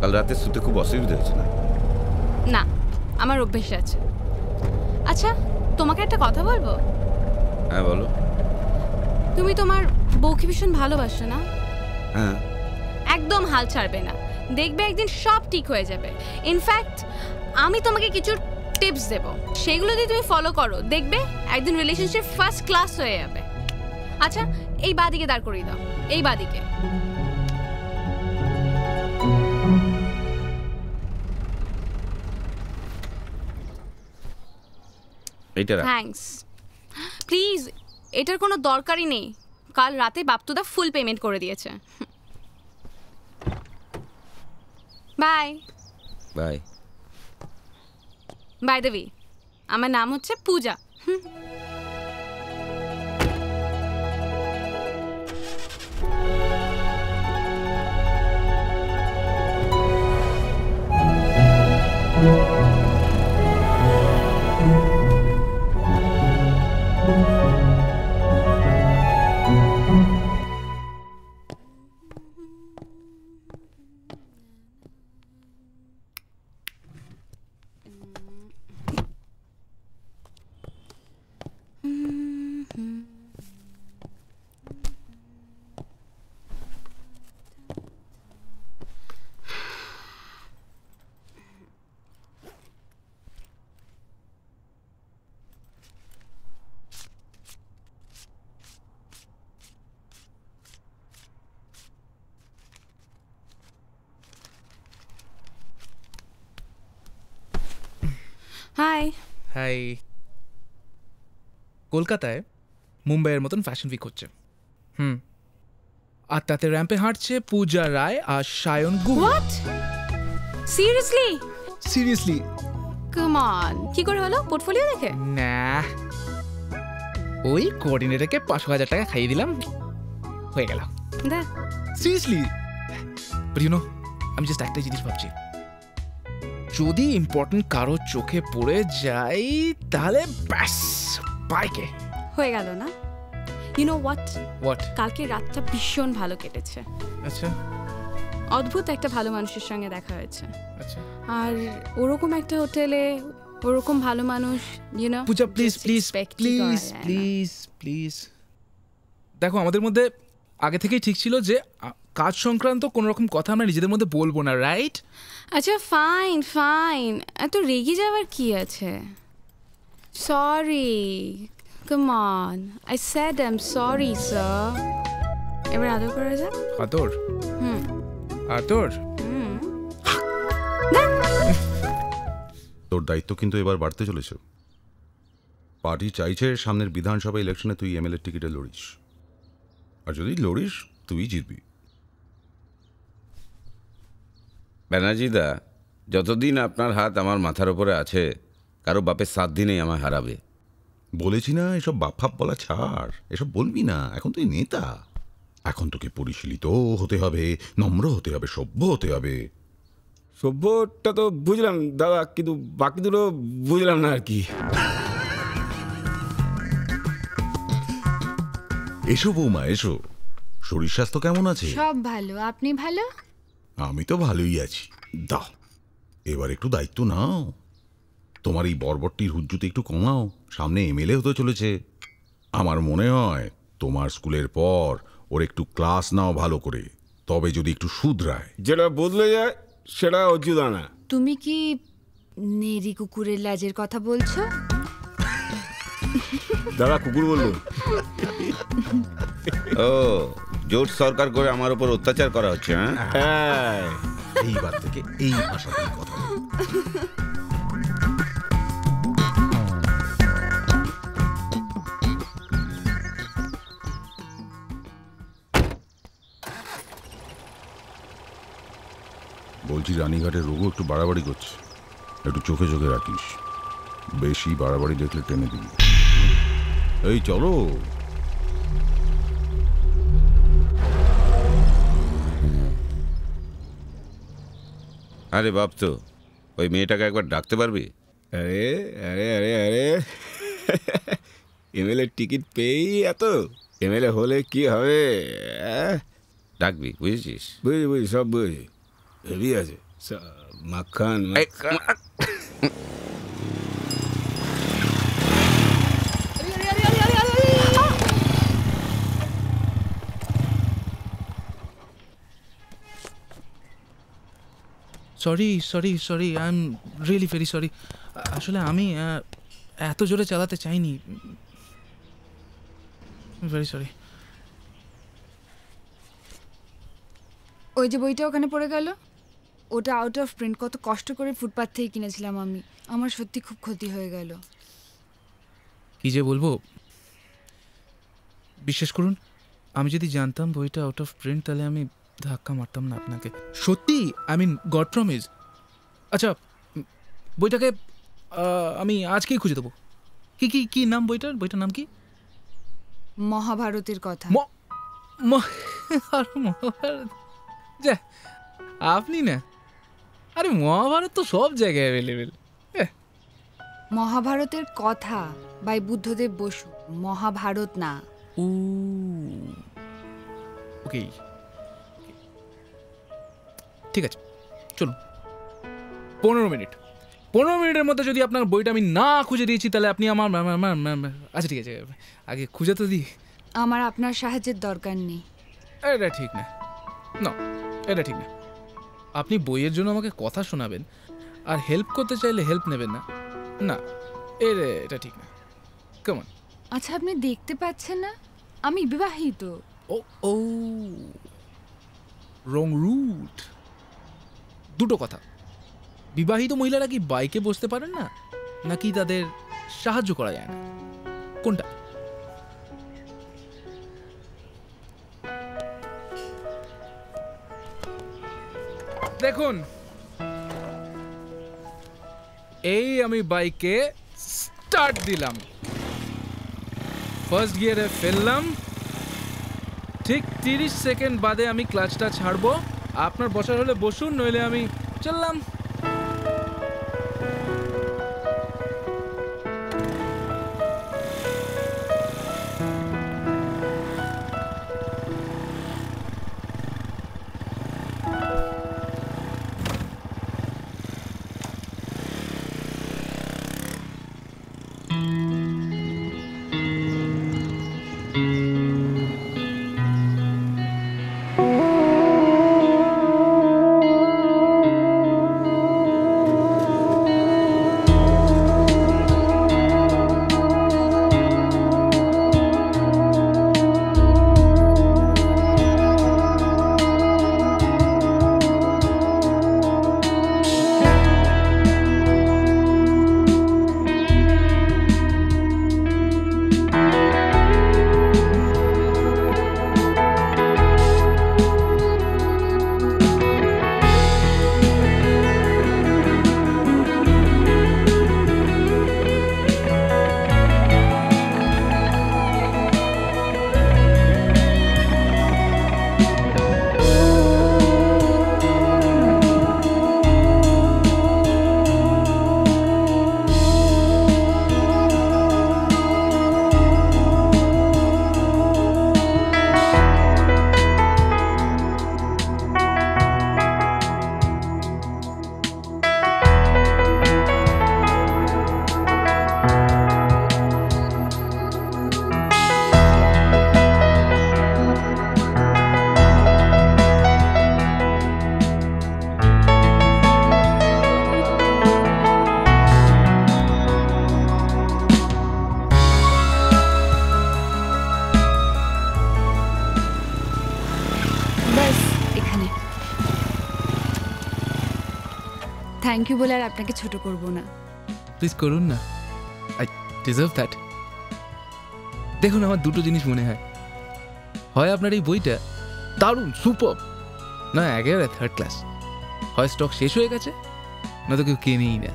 কাল রাতে শুতে খুব অসুবিধা হয়েছে না?
না, আমার অভ্যেস আছে। আচ্ছা, তোমাকে একটা কথা বলবো?
হ্যাঁ বলো।
তুমি তোমার বউকে ভীষণ ভালোবাসো না?
হ্যাঁ।
একদম হাল ছাড়বে না, দেখবে একদিন সব ঠিক হয়ে যাবে। ইনফ্যাক্ট আমি তোমাকে কিছু টিপস দেব, সেগুলো দিয়ে তুমি ফলো করো, দেখবে একদিন রিলেশনশিপ ফার্স্ট ক্লাস হয়ে যাবে। আচ্ছা, এই বাদিকে দাঁড় করিয়ে দাও, এই বাদিকে। থ্যাঙ্কস। প্লিজ, এটার কোনো দরকারই নেই। কাল রাতে বাপ্তুদা ফুল পেমেন্ট করে দিয়েছে। Bye
bye.
By the way, আমার নাম হচ্ছে পূজা। হাই।
হাই। কলকাতায় মুম্বাইয়ের মতন ফ্যাশন উইক হচ্ছে। আর তাতে র্যাম্পে হাঁটছে পূজা রায় আর Sayan Guha.
What? Seriously?
Seriously.
Come on, কি করে হলো? পোর্টফোলিও দেখে?
না, ওই কোঅর্ডিনেটরকে 500,000 টাকা খাইয়ে দিলাম, হয়ে গেল। সিরিয়াসলি। বাট ইউ নো, আমি জাস্ট একটা জিনিস ভাবছি, যদি ইম্পর্টেন্ট কারো চোখে পড়ে যাই তাহলে ব্যাস পাইকে
হয়ে গেল না? You know what?
হোয়াট?
কালকে রাতটা ভীষণ ভালো কেটেছে।
আচ্ছা।
অদ্ভুত একটা ভালো মানুষের সঙ্গে দেখা হয়েছে।
আচ্ছা।
আর ওরকম একটা হোটেলে ওরকম ভালো মানুষ, you know.
Puja please please please please please, দেখো আমাদের মধ্যে আগে থেকেই ঠিক ছিল যে কাজ সংক্রান্ত কোনো রকম কথা আমরা নিজেদের মধ্যে বলবো না, রাইট?
আচ্ছা ফাইন ফাইন, এত রেগে যাওয়ার কি আছে? Sorry, come on, I said I am sorry sir. এবার আদর করা যাক।
আদর? আদর?
তোর দায়িত্ব কিন্তু এবার বাড়তে চলেছে। পার্টি চাইছে সামনের বিধানসভা ইলেকশনে তুই এমএলএ টিকিটে লড়িস, আর যদি লড়িস তুই জিতবি।
ব্যানার্জিদা, যতদিন আপনার হাত আমার মাথার উপরে আছে, কারো বাপের 7 দিনেই আমায় হারাবে।
বলেছি না, এসব বাপ ফাপ বলা ছাড়, এসব বলবি না। এখন তুই নেতা, এখন তোকে পরিশীলিত হতে হবে, নম্র হতে হবে, সভ্য হতে হবে।
সভ্যটা তো বুঝলাম দাদা, কিন্তু বাকি দুটো বুঝলাম না আর কি।
এসো বৌমা এসো। শরীর স্বাস্থ্য কেমন আছে?
সব ভালো, আপনি ভালো?
আমি তো ভালোই আছি। দাও, এবার একটু দায়িত্ব নাও। তোমার এই বরবট্টির হুজ্জুতে একটু কমাও, সামনে এমএলএ হতে চলেছে। আমার মনে হয় তোমার স্কুলের পর ওর একটু ক্লাস নাও ভালো করে, তবে যদি একটু শুধরায়।
যেটা বদলে যায় সেটা অর্জুদা না।
তুমি কি নেরি কুকুরের লাজের কথা বলছো?
দাদা কুকুর বললো।
ও, জোট সরকার করে আমার উপর অত্যাচার করা হচ্ছে।
হ্যাঁ,
এইবার থেকে এই ভাষাতেই কথা বল। বলছি রানীঘাটের রোগও একটু বাড়াবাড়ি করছে, একটু চোখে চোখে রাখিস। বেশি বাড়াবাড়ি দেখলে টেনে দিবি। এই চলো।
আরে বাপ, তো ওই মেয়েটাকে একবার ডাকতে পারবি?
আরে আরে আরে আরে, এমএলএ টিকিট পেয়েই এত, এমএলএ হলে কি হবে?
ডাকবি, বুঝেছিস?
বুঝি বুঝি, সব বুঝি। হেভি আছে, মাখন
sorry sorry sorry I am really very sorry. আসলে আমি এত জোরে চালাতে চাইনি, ভেরি সরি।
ওই যে বইটা ওখানে পড়ে গেল, ওটা আউট অফ প্রিন্ট। কত কষ্ট করে ফুটপাথ থেকে কিনেছিলাম আমি, আমার সত্যি খুব ক্ষতি হয়ে গেল।
কি যে বলবো, বিশ্বাস করুন আমি যদি জানতাম বইটা আউট অফ প্রিন্ট তাহলে আমি ধাক্কা মারতাম না আপনাকে, সত্যি। I mean god promise. আচ্ছা বইটাকে আমি আজকেই খুঁজে দেবো। কি কি কি নাম বইটার? বইটার নাম কি?
মহাভারতের কথা।
মহাভারত? যা আপনি না, আরে মহাভারত তো সব জায়গায় অ্যাভেলেবেল।
মহাভারতের কথা বাই বুদ্ধদেব বসু, মহাভারত না।
ওকে ঠিক আছে, চলুন 15 মিনিট। 15 মিনিটের মধ্যে যদি আপনার বইটা আমি না খুঁজে দিয়েছি তাহলে আপনি আমার আচ্ছা ঠিক আছে, আগে খুঁজে তো দিই।
আমার আপনার সাহায্যের দরকার নেই।
এটা ঠিক না, না এটা ঠিক না। আপনি বইয়ের জন্য আমাকে কথা শোনাবেন আর হেল্প করতে চাইলে হেল্প নেবেন না, না এটা ঠিক না। কেমন?
আচ্ছা আপনি দেখতে পাচ্ছেন না আমি বিবাহিত?
ও রং রুট। দুটো কথা, বিবাহিত মহিলারা কি বাইকে বসতে পারেন না, নাকি তাদের সাহায্য করা যায় না? কোনটা? দেখুন এই আমি বাইকে স্টার্ট দিলাম, ফার্স্ট গিয়ারে ফেললাম, ঠিক 30 সেকেন্ড বাদে আমি ক্লাচটা ছাড়বো। আপনার বসার হলে বসুন, নইলে আমি চললাম।
থ্যাংক ইউ বলে আর আপনাকে ছোট করব না।
প্লিজ করুন না, আই ডিজার্ভ দ্যাট। দেখুন আমার দুটো জিনিস মনে হয়, হয় আপনার এই বইটা দারুণ সুপার, না একেবারে থার্ড ক্লাস, হয় স্টক শেষ হয়ে গেছে, না তো কেউ কেনেই না।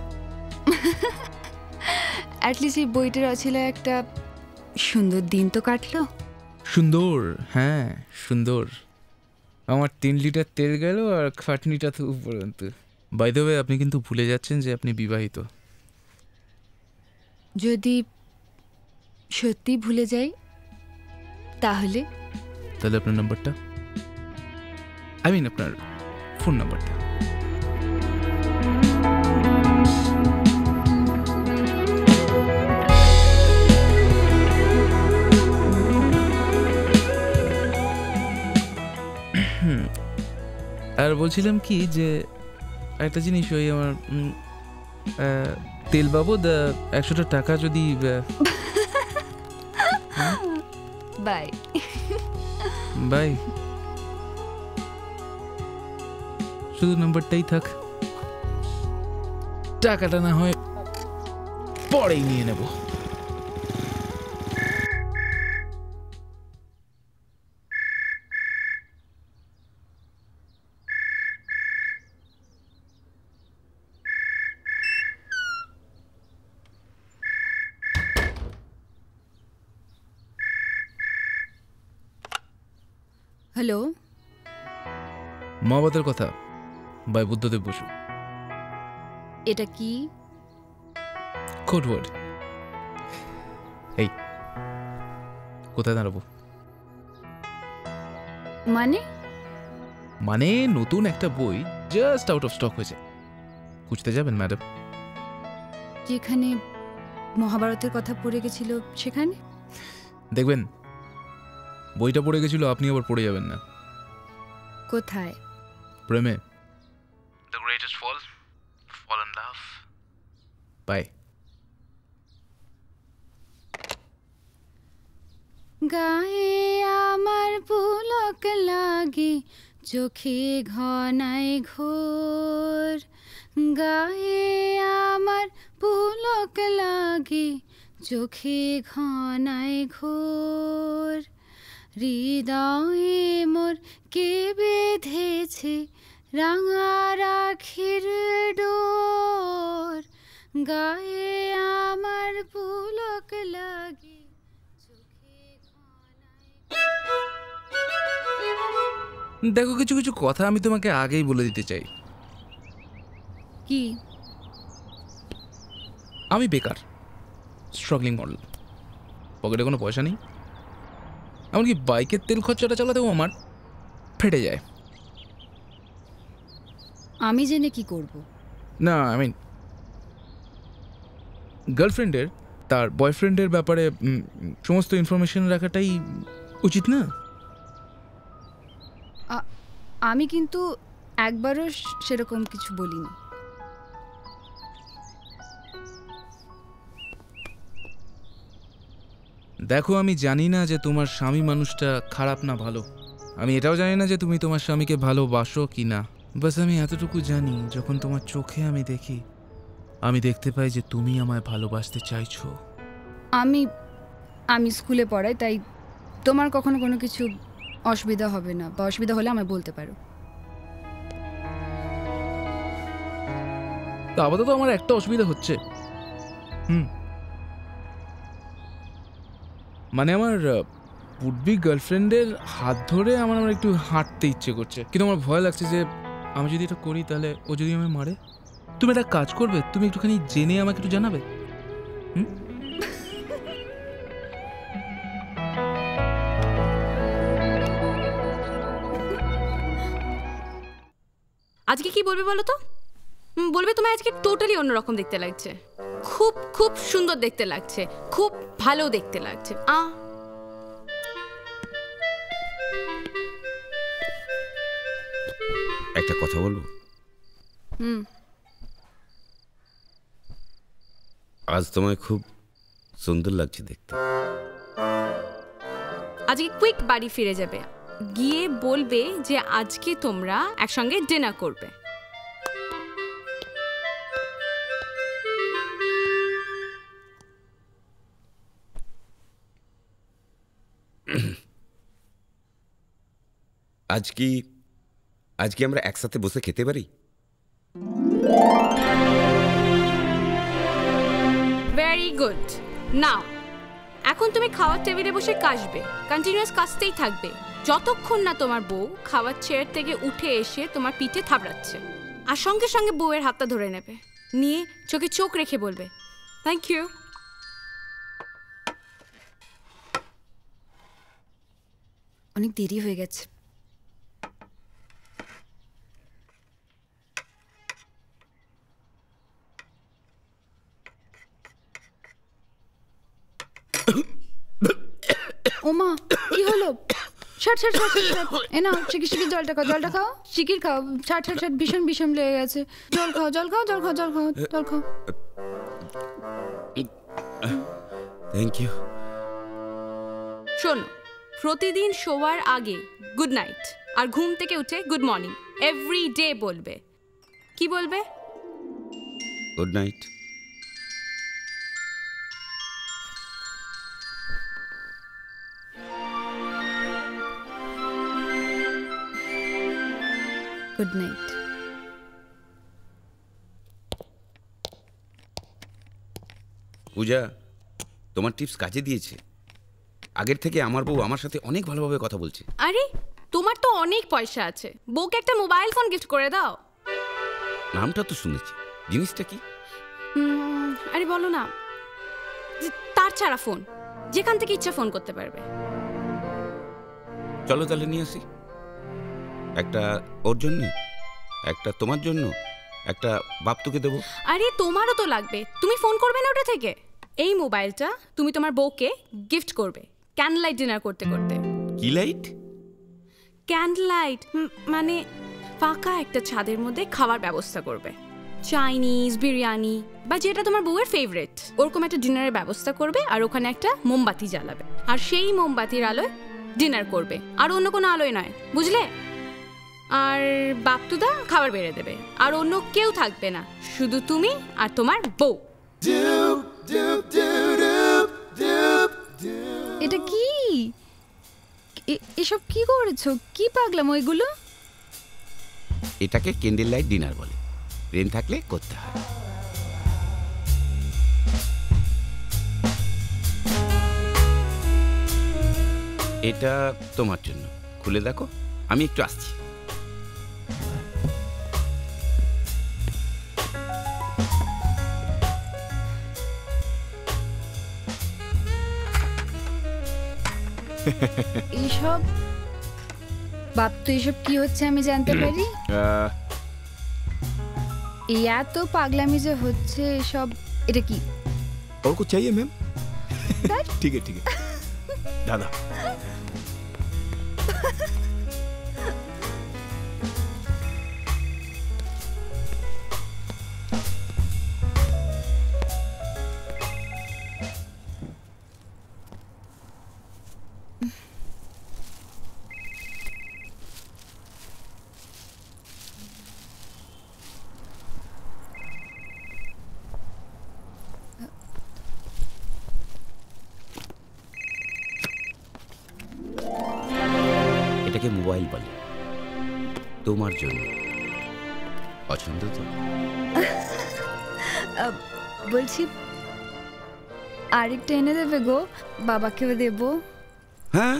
অ্যাটলিস্ট এই বইটার অছিলা একটা সুন্দর দিন তো কাটলো।
সুন্দর, হ্যাঁ সুন্দর। আমার 3 লিটার তেল গেল আর খাটনিটা তো উপরন্তু। বাই দ্য ওয়ে আপনি কিন্তু ভুলে যাচ্ছেন যে আপনি বিবাহিত।
যদি সত্যি ভুলে যাই তাহলে?
তাহলে আপনার নাম্বারটা, আই মিন আপনার ফোন নাম্বারটা। বলছিলাম কি যে একটা জিনিস ওই আমার তেল বাবদ 100টা টাকা যদি
বাই
বাই শুধু নাম্বারটাই থাক, টাকাটা না হয় পরেই নিয়ে নেব।
হ্যালো,
মহাভারতের কথা বাই বুদ্ধদেব বসু।
এটা কি?
Code word. এই কোথায় দাঁড়াবো? মানে নতুন একটা বই জাস্ট আউট অফ স্টক হয়েছে, খুঁজতে যাবেন ম্যাডাম?
যেখানে মহাভারতের কথা পড়ে গেছিল সেখানে?
দেখবেন বইটা পড়ে গেছিল, আপনি আবার পড়ে যাবেন না।
কোথায়?
প্রেমে। The greatest fall in love. Bye.
গায়ে আমার পুলক লাগে, চোখে ঘনায় ঘোর। গায়ে আমার পুলক লাগে, চোখে ঘনায় ঘোর। হৃদয়ে মোর কে বেঁধেছে রাঙা রাখির ডোর। গায়ে আমার পুলক লাগে।
দেখো, কিছু কিছু কথা আমি তোমাকে আগেই বলে দিতে চাই।
কি?
আমি বেকার, স্ট্রাগলিং মডেল, পকেটে কোনো পয়সা নেই, এমনকি বাইকের তেল খরচাটা চালাতেও আমার ফেটে যায়।
আমি জেনে কি করব?
না, আই মিন গার্লফ্রেন্ডের তার বয়ফ্রেন্ডের ব্যাপারে সমস্ত ইনফরমেশন রাখাটাই উচিত না?
আমি কিন্তু একবারও সেরকম কিছু বলিনি।
দেখো, আমি জানি না যে তোমার স্বামী মানুষটা খারাপ না ভালো, আমি এটাও জানি না যে তুমি তোমার স্বামীকে ভালোবাসো কি না। বাস আমি এতটুকু জানি, যখন তোমার চোখে আমি দেখি, আমি দেখতে পাই যে তুমি আমায় ভালোবাসতে চাইছো।
আমি স্কুলে পড়াই, তাই তোমার কখনো কোনো কিছু অসুবিধা হবে না, বা অসুবিধা হলে আমায় বলতে পারো।
তা আপাতত আমার একটা অসুবিধা হচ্ছে। মানে আমার উডবি গার্লফ্রেন্ডের হাত ধরে আমার একটু হাঁটতে ইচ্ছে করছে, কিন্তু আমার ভয় লাগছে যে আমি যদি এটা করি তাহলে ও যদি আমায় মারে। তুমি একটা কাজ করবে, তুমি একটুখানি জেনে আমাকে একটু জানাবে।
আজকে কি বলবে বলো তো? বলবে তোমায় আজকে টোটালি অন্যরকম দেখতে লাগছে, খুব খুব সুন্দর দেখতে লাগছে, খুব ভালো দেখতে লাগছে।
একটা কথা বলবো? আজ তোমায় খুব সুন্দর লাগছে দেখতে।
আজকে কুইক বাড়ি ফিরে যাবে, গিয়ে বলবে যে আজকে তোমরা একসঙ্গে ডিনার করবে।
আজকে আমরা একসাথে বসে খেতে পারি?
Very good. নাও এখন তুমি খাওয়ার টেবিলে বসে কাশবে, কন্টিনিউয়াস কাশতেই থাকবে যতক্ষণ না তোমার বউ খাওয়ার চেয়ার থেকে উঠে এসে তোমার পিঠে থাবড়াচ্ছে। আর সঙ্গে সঙ্গে বউয়ের হাতটা ধরে নেবে, নিয়ে চোখে চোখ রেখে বলবে থ্যাংক ইউ।
অনেক দেরি হয়ে গেছে। ওমা, কি হলো? ছাড় ছাড় ছাড় ছাড়, ছাড়। এ নাও শিকির শিকির জলটা খাও, জলটা খাও, শিকির খাও, ছাড় ছাড় ছাড়, ভীষণ ভীষণ লেগে গেছে। জল খাও, জল খাও, জল খাও, জল খাও, জল খাও।
Thank you.
শোনো, প্রতিদিন শোয়ার আগে গুড নাইট আর ঘুম থেকে উঠে গুড মর্নিং এভরি ডে বলবে। কি বলবে?
Good night.
Good night.
Puja, তোমার টিপস কাজে দিয়েছে। আগের থেকে আমার বউ আমার সাথে অনেক ভালোভাবে কথা বলছে।
আরে তোমার তো অনেক পয়সা আছে, বউকে একটা মোবাইল ফোন গিফট করে দাও।
নামটা তো শুনেছি, জিনিসটা কি?
আরে বলো না, তার ছাড়া ফোন, যেখান থেকে ইচ্ছা ফোন করতে পারবে।
চলো তাহলে নিয়ে আসি। একটা ওর জন্য, একটা তোমার জন্য, একটা বাপ্তুকে দেবো।
আরে তোমারও তো লাগবে, তুমি ফোন করবে না ওটা থেকে। এই মোবাইলটা তুমি তোমার বউকে গিফট করবে ক্যান্ডেল লাইট ডিনার করতে করতে।
কি লাইট?
ক্যান্ডেল লাইট মানে ফাঁকা একটা ছাদের মধ্যে খাওয়ার ব্যবস্থা করবে, চাইনিজ, বিরিয়ানি বা যেটা তোমার বউয়ের ফেভারিট, ওরকম একটা ডিনারের ব্যবস্থা করবে। আর ওখানে একটা মোমবাতি জ্বালাবে, আর সেই মোমবাতির আলোয় ডিনার করবে, আর অন্য কোনো আলোয় নয়, বুঝলে? আর বাপ্তুদা খাবার বেড়ে দেবে, আর অন্য কেউ থাকবে না, শুধু তুমি আর তোমার বউ।
এটা কি? এসব কি করেছো? কি পাগলাম ওইগুলো?
এটাকে ক্যান্ডেল লাইট ডিনার বলে, প্রেম থাকলে করতে হয়। এটা তোমার জন্য, খুলে দেখো, আমি একটু আসছি।
এইসব বাপ্তু, এসব কি হচ্ছে আমি জানতে পারি? এই এত পাগলামি যে হচ্ছে এসব, এটা কি?
और कुछ चाहिए मैम? ठीक है ठीक है दादा।
এটাকে মোবাইল বলে, তোমার জন্য। পছন্দ তো?
বলছি আরেকটা এনে দেবে গো, বাবাকেও দেবো।
হ্যাঁ,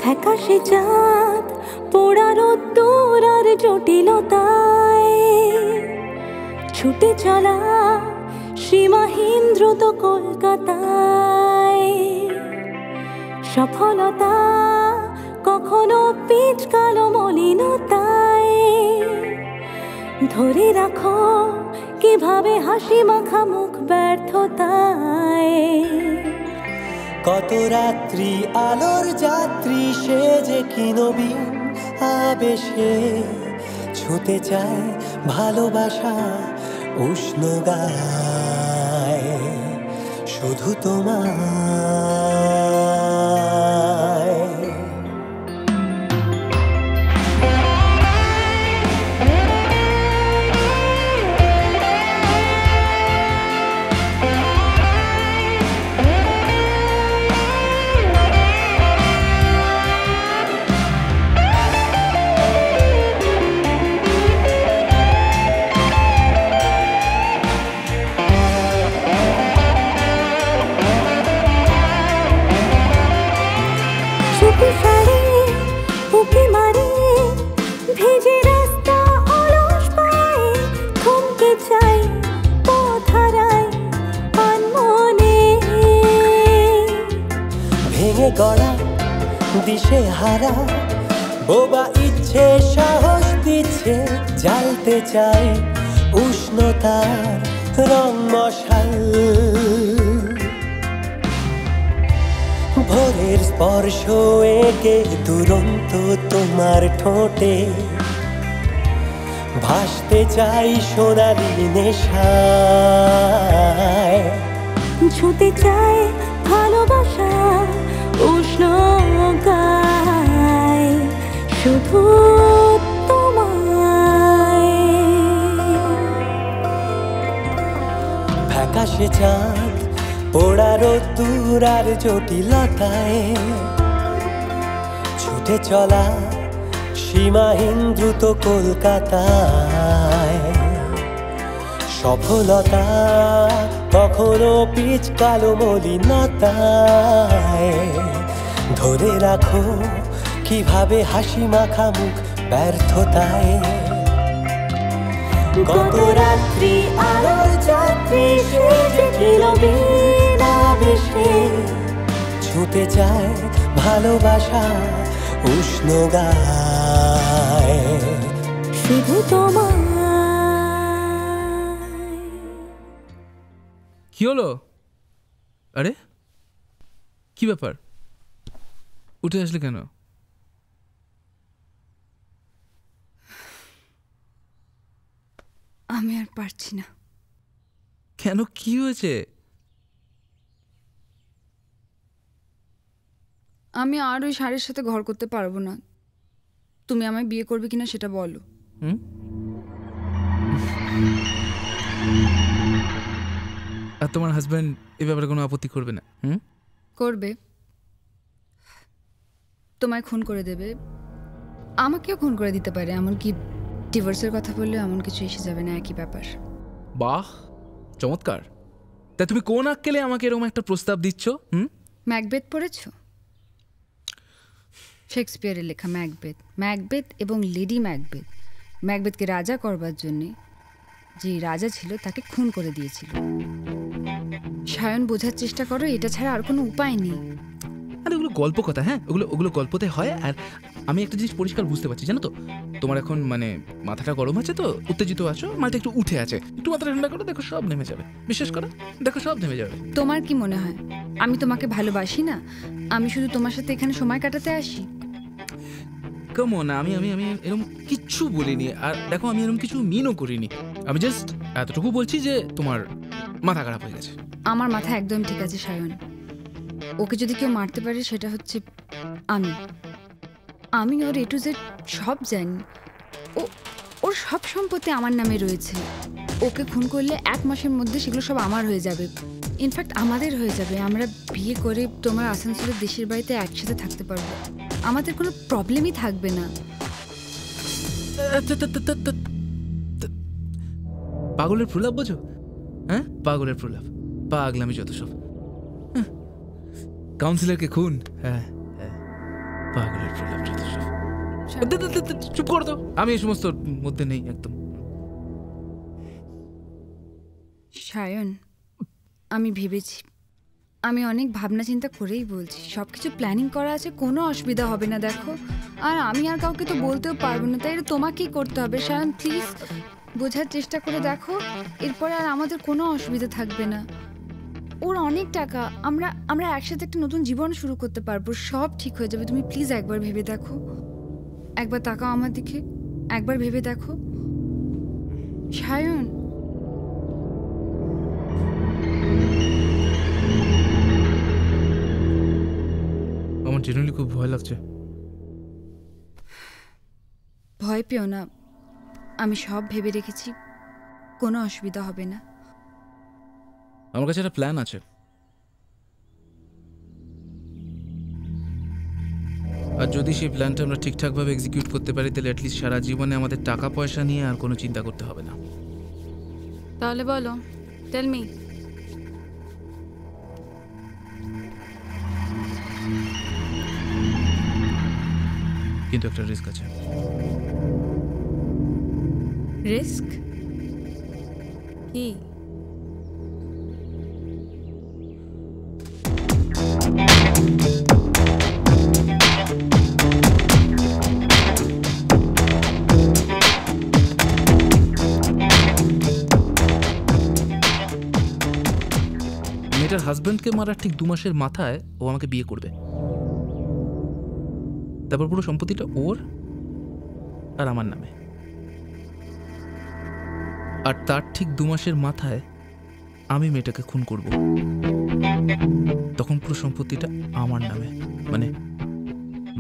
ফ্যাকাশে চাঁদ, পোড়া রোদ্দুর আর জটিলতায় ছুটে চলা সীমাহীন দ্রুত কলকাতায়। সফলতা কখনো পিচ কালো মলিনতায়, ধরে রাখো কিভাবে হাসি মাখা মুখ ব্যর্থতায়।
কত রাত্রি আলোর যাত্রী সে যে কি নবীন আবেশে ছুতে চায় ভালোবাসা উষ্ণ গায় শুধু তোমায়। গড়া দিশে হারা বোবা ইচ্ছে সাহস দিচ্ছে, জ্বালতে চাই উষ্ণতার রং মশাল। ভোরের স্পর্শ এঁকে দুরন্ত তোমার ঠোঁটে, ভাসতে চাই সোনালি নেশায়।
ছুতে চাই ভালোবাসা উষ্ণ গায়, শুধু তোমায়।
ফ্যাকাশে চাঁদ পোড়া রোদ্দুর আর জটিলতায়, ছুটে চলা সীমাহীন দ্রুত কলকাতায়। সফলতা কখনো পিচ কালো মলিনতায়, ধরে রাখো কিভাবে হাসি মাখা মুখ ব্যর্থতায়।
গত রাত্রি আলোর যাত্রী সেজে কিলোমিটার আবেশে,
ছুতে চায় ভালোবাসা উষ্ণ গায়,
শুধু তোমার।
কি হলো? আরে কি ব্যাপার, উঠে আসলে কেন?
আমি আর পারছি না।
কেন, কি হয়েছে?
আমি আর ওই শাড়ির সাথে ঘর করতে পারবো না। তুমি আমায় বিয়ে করবে কিনা সেটা বলো।
আর তোমার হাজব্যান্ড এ ব্যাপারে কোনো আপত্তি করবে না?
করবে, তোমায় খুন করে দেবে, আমাকেও খুন করে দিতে পারে। এমনকি ডিভোর্সের কথা বললেও এমন কিছু এসে যাবে না, একই ব্যাপার।
বাহ, চমৎকার। তা তুমি কোন আক্কেলে আমাকে এরকম একটা প্রস্তাব দিচ্ছ?
ম্যাকবেথ পড়েছ? শেক্সপিয়ারের লেখা ম্যাকবেথ। ম্যাকবেথ এবং লেডি ম্যাকবেথ ম্যাকবেথকে রাজা করবার জন্যে যে রাজা ছিল তাকে খুন করে দিয়েছিল। সায়ন, বোঝার চেষ্টা করো, এটা ছাড়া আর কোনো উপায় নেই।
আরে ওগুলো গল্প কথা, হ্যাঁ, ওগুলো গল্পতে হয়। আর আমি একটা জিনিস পরিষ্কার বুঝতে পারছি, জানো তো, তোমার এখন মানে মাথাটা গরম আছে, তো উত্তেজিত আছো, মাথাটা একটু উঠে আছে। একটু মাথাটা ঠান্ডা করো, দেখো সব নেমে যাবে। বিশ্বাস করো, দেখো সব নেমে যাবে।
তোমার কি মনে হয় আমি তোমাকে ভালোবাসি না? আমি শুধু তোমার সাথে এখানে সময় কাটাতে আসি।
কেমন, আমি আমি আমি এরকম কিচ্ছু বলিনি। আর দেখো, আমি এরকম কিছু মিনও করিনি। আমি জাস্ট এতটুকু বলছি যে তোমার মাথা খারাপ হয়ে গেছে।
আমার মাথা একদম ঠিক আছে সায়ন। ওকে যদি কেউ মারতে পারে সেটা হচ্ছে আমি ওর A to Z সব জানি। ওর সব সম্পত্তি আমার নামে রয়েছে। ওকে খুন করলে 1 মাসের মধ্যে সেগুলো সব আমার হয়ে যাবে। ইনফ্যাক্ট আমাদের হয়ে যাবে। আমরা বিয়ে করে তোমার আসানসোলের দেশের বাড়িতে একসাথে থাকতে পারবো। আমাদের কোনো প্রবলেমই থাকবে না।
পাগলের প্রলাপ বোঝো? হ্যাঁ, পাগলের প্রলাপ, পাগলামি যত সব। কাউন্সিলরকে খুন, হ্যাঁ হ্যাঁ, পাগলের প্রলাপ যত সব। চুপ করো তো, আমি এই সমস্ত মধ্যে নেই একদম।
সায়ন, আমি ভেবেছি, আমি অনেক ভাবনা চিন্তা করেই বলছি। সব কিছু প্ল্যানিং করা আছে, কোনো অসুবিধা হবে না। দেখো, আর আমি আর কাউকে তো বলতেও পারবো না, তাই এটা তোমাকেই করতে হবে। সায়ন প্লিজ বোঝার চেষ্টা করে দেখো, এরপরে আর আমাদের কোনো অসুবিধা থাকবে না। ওর অনেক টাকা, আমরা একসাথে একটা নতুন জীবন শুরু করতে পারবো। সব ঠিক হয়ে যাবে। তুমি প্লিজ একবার ভেবে দেখো, একবার তাকাও আমার দিকে, একবার ভেবে দেখো সায়ন।
আমার জেনারেলি খুব ভয় লাগছে।
ভয় পেও না, আমি সব ভেবে রেখেছি, কোনো অসুবিধা হবে না।
আমার কাছে একটা প্ল্যান আছে। আর যদি সেই প্ল্যানটা আমরা ঠিকঠাকভাবে এক্সিকিউট করতে পারি, তাহলে অ্যাটলিস্ট সারা জীবনে আমাদের টাকা পয়সা নিয়ে আর কোনো চিন্তা করতে হবে না।
তাহলে বলো, টেল মি।
কিন্তু একটা রিস্ক আছে।
রিস্ক কি?
হাজব্যান্ডকে মারার ঠিক 2 মাসের মাথায় ও আমাকে বিয়ে করবে, তারপর পুরো সম্পত্তিটা ওর আর আমার নামে। আর তার ঠিক 2 মাসের মাথায় আমি মেয়েটাকে খুন করব, তখন পুরো সম্পত্তিটা আমার নামে, মানে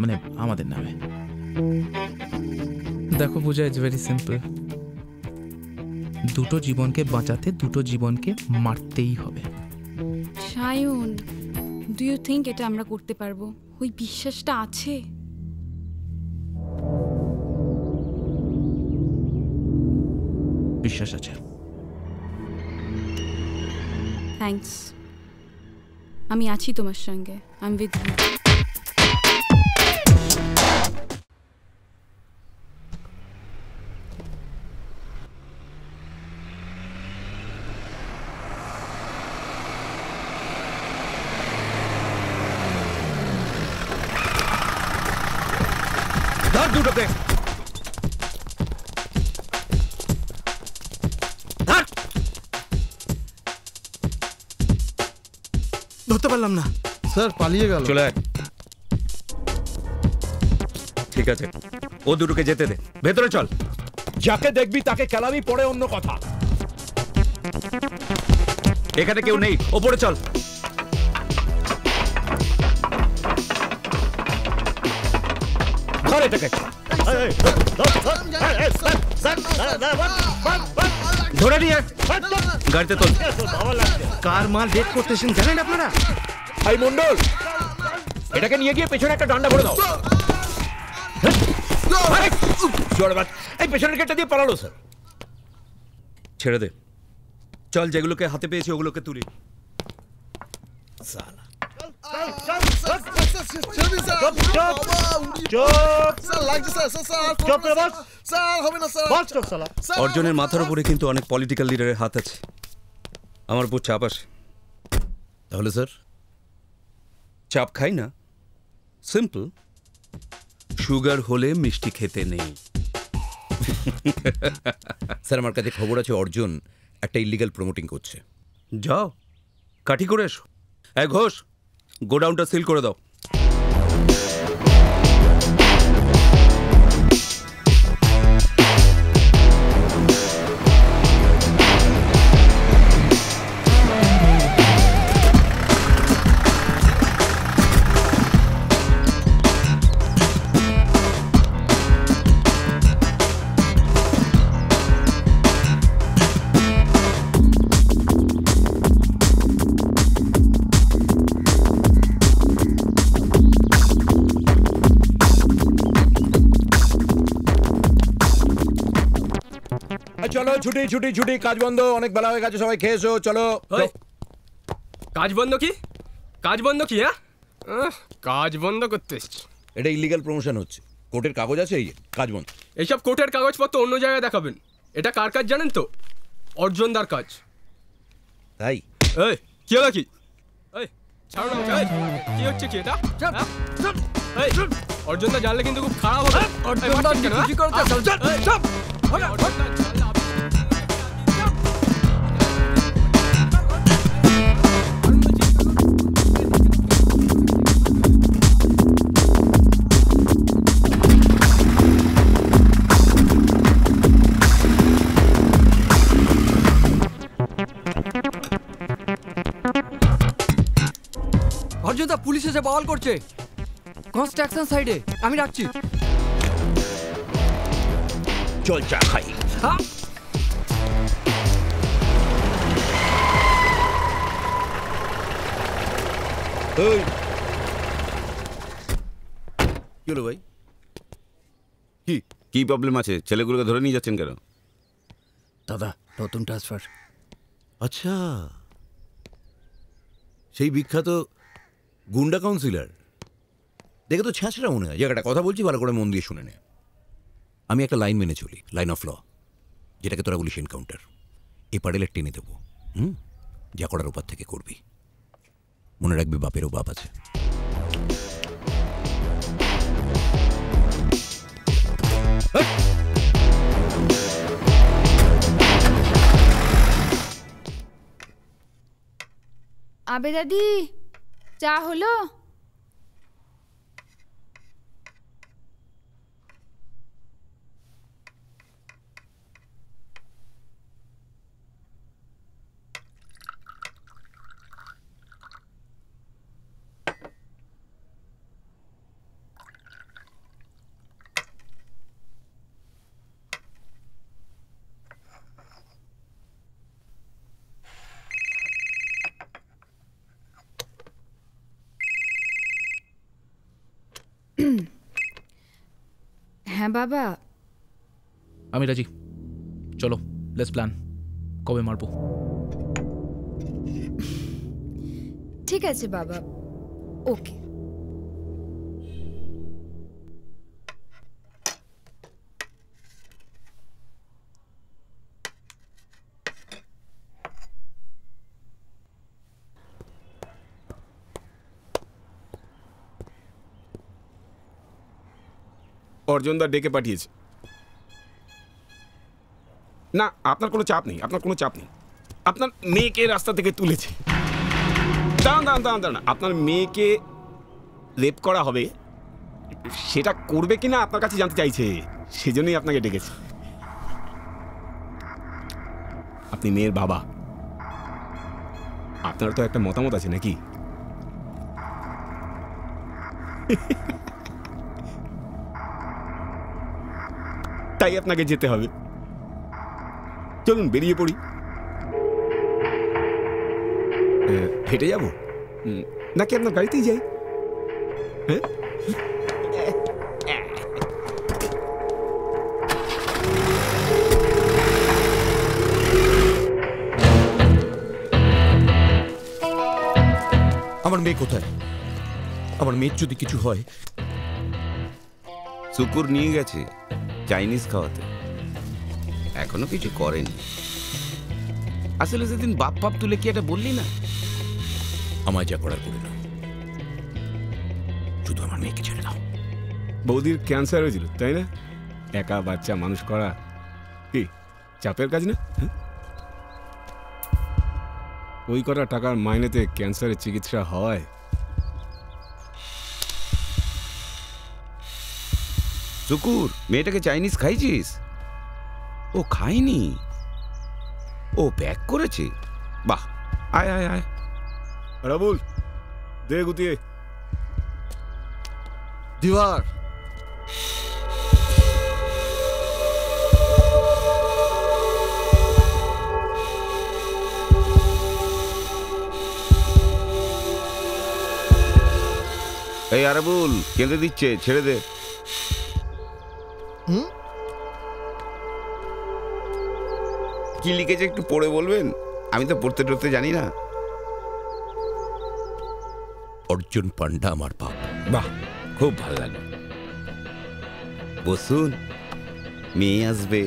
মানে আমাদের নামে। দেখো পূজা, ইটস ভেরি সিম্পল। দুটো জীবনকে বাঁচাতে দুটো জীবনকে মারতেই হবে।
সায়ন, ডু ইউ থিঙ্ক এটা আমরা করতে পারবো? ওই বিশ্বাসটা আছে?
বিশ্বাস আছে।
থ্যাঙ্কস, আমি আছি তোমার সঙ্গে। I am with you.
ধর দুটোকে, ধরতে পারলাম না
স্যার, পালিয়ে গেল।
চলে আয়। ঠিক আছে, ও দুটোকে যেতে দে, ভেতরে চল। যাকে দেখবি তাকে কেলাবি, পরে অন্য কথা। এখানে কেউ নেই, ওপরে চল। ধর এটাকে, ধরে নিয়ে গাড়িতে তোল। কার মাল ডেট করতেছেন জানেন আপনারা? এই মন্ডল, এটাকে নিয়ে গিয়ে পেছনে একটা ডান্ডা ভরে দাও। এই পেছনের গেটটা দিয়ে পালালো স্যার। ছেড়ে দে, চল। যেগুলোকে হাতে পেয়েছি ওগুলোকে তুলি। অর্জনের মাথার উপরে কিন্তু অনেক পলিটিক্যাল লিডারের হাত আছে, আমার উপর চাপ আসে।
তাহলে স্যার?
চাপ খাই না, সিম্পল। সুগার হলে মিষ্টি খেতে নেই।
স্যার, আমার কাছে খবর আছে অর্জুন একটা ইলিগাল প্রমোটিং করছে।
যাও, কাঠি করে এসো। এক ঘোষ, গোডাউনটা সিল করে দাও।
চলো, ছুটি ছুটি ছুটি, কাজ বন্ধ, অনেক বেলা হয়ে গেছে, সবাই খেয়ে এসো, চলো।
কাজ বন্ধ কি? কাজ বন্ধ কি? হ্যাঁ, কাজ বন্ধ করতে এসছি।
এটা ইলিগাল প্রমোশন হচ্ছে, কোর্টের কাগজ আছে, এই কাজ বন্ধ।
এইসব কোর্টের কাগজপত্র অন্য জায়গায় দেখাবেন। এটা কার কাজ জানেন তো? অর্জনদার কাজ।
তাই?
এই কি হলো কি? এই ছাড়ো না, এই কি হচ্ছে কি এটা? এই অর্জনদা জানলে কিন্তু খুব খারাপ হবে। অর্জনদা কি করতে চল চল চল।
অর্জনদা পুলিশ এসে বহাল করছে কনস্ট্রাকশন সাইডে। আমি রাখছি।
চল চা খাই।
কি হলো ভাই?
কি প্রবলেম আছে? ছেলেগুলোকে ধরে নিয়ে যাচ্ছেন কেন?
দাদা, নতুন ট্রান্সফার।
আচ্ছা, সেই বিখ্যাত গুন্ডা কাউন্সিলর। দেখে তো ছ্যাঁচড়া মনে হয়। জায়গাটা কথা বলছি, ভালো করে মন দিয়ে শুনে নে। আমি একটা লাইন মেনে চলি, লাইন অফ ল, যেটাকে তোরা বলিস এনকাউন্টার। এ পারেলে টেনে দেবো। যা করার ওপার থেকে করবি। মনে রাখবি, বাপেরও বাপ আছে।
আবে দাদি, চা হলো? হ্যাঁ বাবা,
আমি রাজি। চলো লেটস প্ল্যান, কবে মারবো?
ঠিক আছে বাবা, ওকে।
অর্জনদা ডেকে পাঠিয়েছে। না, আপনার কোনো চাপ নেই, আপনার কোনো চাপ নেই। আপনার মেয়েকে রাস্তা থেকে তুলেছে। দাঁড়ান, আপনার মেয়েকে রেপ করা হবে, সেটা করবে কিনা আপনার কাছে জানতে চাইছে, সেজন্যই আপনাকে ডেকেছে। আপনি মেয়ের বাবা, আপনার তো একটা মতামত আছে নাকি? তাই আপনাকে যেতে হবে। চলুন বেরিয়ে পড়ি। হেঁটে যাব নাকি আপনার গাড়িতেই যাই? হ্যাঁ,
আমার মেয়ে কোথায়? আমার মেয়ের যদি কিছু হয়।
শুকুর নিয়ে গেছে চাইনিজ খাওয়াতে, এখনো কিছু করেনি। আসলে সেদিন বাপ পাপ তুলে কি এটা বললি না?
আমায় যা করার করে না, শুধু আমার মেয়েকে ছেড়ে দাও।
বৌদির ক্যান্সার হয়েছিল তাই না? একা বাচ্চা মানুষ করা কি চাপের কাজ না? ওই কটা টাকার মাইনেতে ক্যান্সারের চিকিৎসা হয়?
শুকুর, মেয়েটাকে চাইনিজ খাইছিস? ও খায়নি, ও প্যাক করেছে। বাহ, আয় আয় আয়।
রাবুল দে গুতিয়ে।
দিওয়ার
এই আরাবুল কেঁদে দিচ্ছে, ছেড়ে দে। কি লিখেছে একটু পড়ে বলবেন? আমি তো পড়তে টড়তে জানি না।
অর্জুন পান্ডা আমার বাপ।
বাহ, খুব ভালো লাগে। বসুন, মেয়ে আসবে।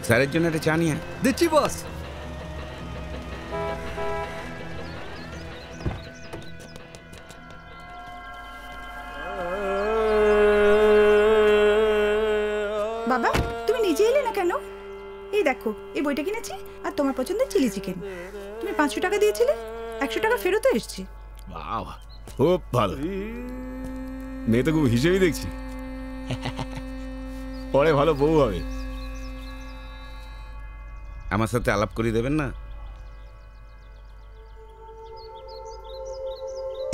স্যারের জন্য একটা চা নিয়ে
দিচ্ছি বস।
বাবা, তুমি নিজে এলে না কেন? এই দেখো, এই বইটা কিনেছি আর তোমার পছন্দের চিলি চিকেন। তুমি 500 টাকা দিয়েছিলে, 100 টাকা ফেরত এসেছি।
বাবা, খুব ভালো। মেয়ে তো খুব হিসেবেই দেখছি, পরে ভালো বউ হবে।
আমার সাথে আলাপ করে দেবেন না?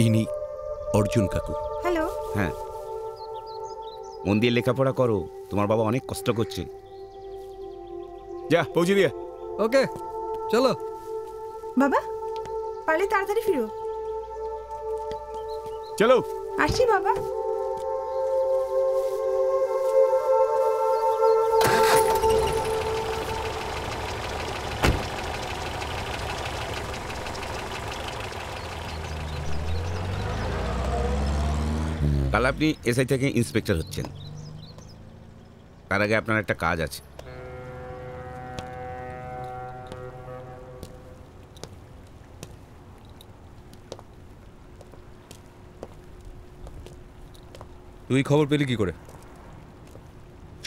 ইনি অর্জুন কাকু।
হ্যালো।
হ্যাঁ, মন দিয়ে লেখাপড়া করো, তোমার বাবা অনেক কষ্ট করছে।
যা পৌঁছে দিয়ে।
ওকে চলো।
বাবা, পারলে তাড়াতাড়ি ফিরো।
চলো।
আসছি বাবা।
কাল আপনি এসআই থেকে ইন্সপেক্টর হচ্ছেন, তার আগে আপনার একটা কাজ আছে।
তুই খবর পেলি কি করে?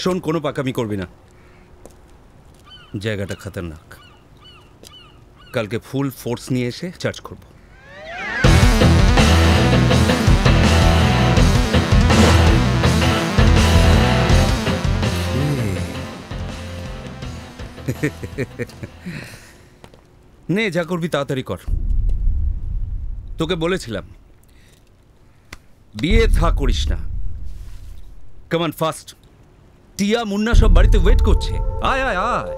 শোন, কোনো পাকামি করবি না, জায়গাটা খতরনাক। কালকে ফুল ফোর্স নিয়ে এসে চার্জ করব। নে, যা করবি তাড়াতাড়ি কর। তোকে বলেছিলাম বিয়ে থা করিস না। কামান ফাস্ট, টিয়া মুন্না সব বাড়িতে ওয়েট করছে। আয় আয় আয়।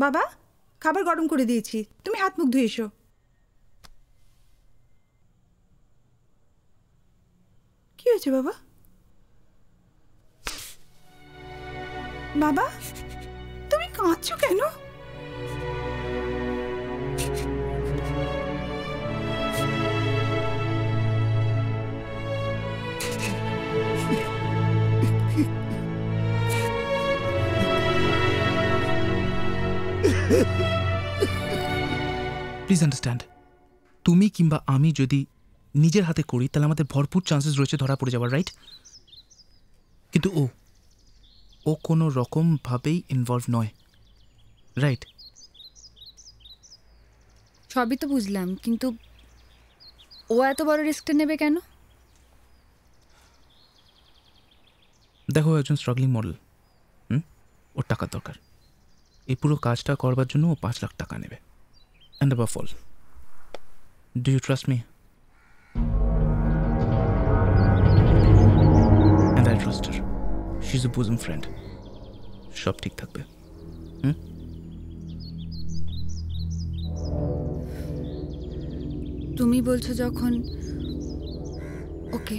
বাবা, খাবার গরম করে দিয়েছি, তুমি হাত মুখ ধুয়ে এসো। কি হয়েছে বাবা? বাবা, তুমি কাঁদছো কেন?
প্লিজ আন্ডারস্ট্যান্ড, তুমি কিংবা আমি যদি নিজের হাতে করি তাহলে আমাদের ভরপুর চান্সেস রয়েছে ধরা পড়ে যাওয়ার, রাইট? কিন্তু ও কোনো রকমভাবেই ইনভলভ নয়, রাইট?
সবই তো বুঝলাম, কিন্তু ও এত বড় রিস্কটা নেবে কেন?
দেখো, একজন স্ট্রাগলিং মডেল, ওর টাকার দরকার। এই পুরো কাজটা করবার জন্য ও 5 লাখ টাকা নেবে। And above all, do you trust me? And I trust her. She's a bosom friend. সব ঠিক থাকবে।
তুমি বলছো যখন, ওকে।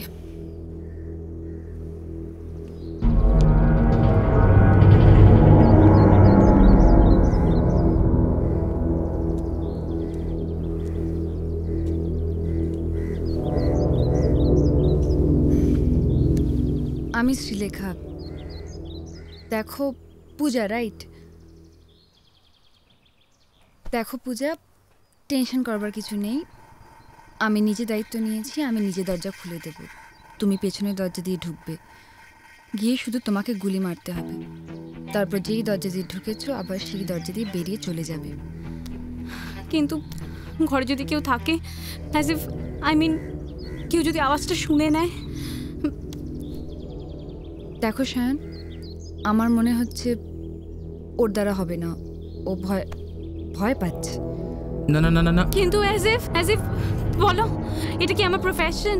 আমি শ্রীলেখা। দেখো পূজা, রাইট? দেখো পূজা, টেনশন করবার কিছু নেই। আমি নিজে দায়িত্ব নিয়েছি, আমি নিজে দরজা খুলে দেব। তুমি পেছনের দরজা দিয়ে ঢুকবে, গিয়ে শুধু তোমাকে গুলি মারতে হবে। তারপর যেই দরজা দিয়ে ঢুকেছো আবার সেই দরজা দিয়ে বেরিয়ে চলে যাবে।
কিন্তু ঘরে যদি কেউ থাকে, অ্যাজ ইফ আই মিন কেউ যদি আওয়াজটা শুনে নেয়।
দেখো সায়ন, আমার মনে হচ্ছে ওর দ্বারা হবে না। ও ভয় পাচ্ছে।
না না না না না,
কিন্তু অ্যাজ ইফ বলো, এটা কি আমার প্রফেশন?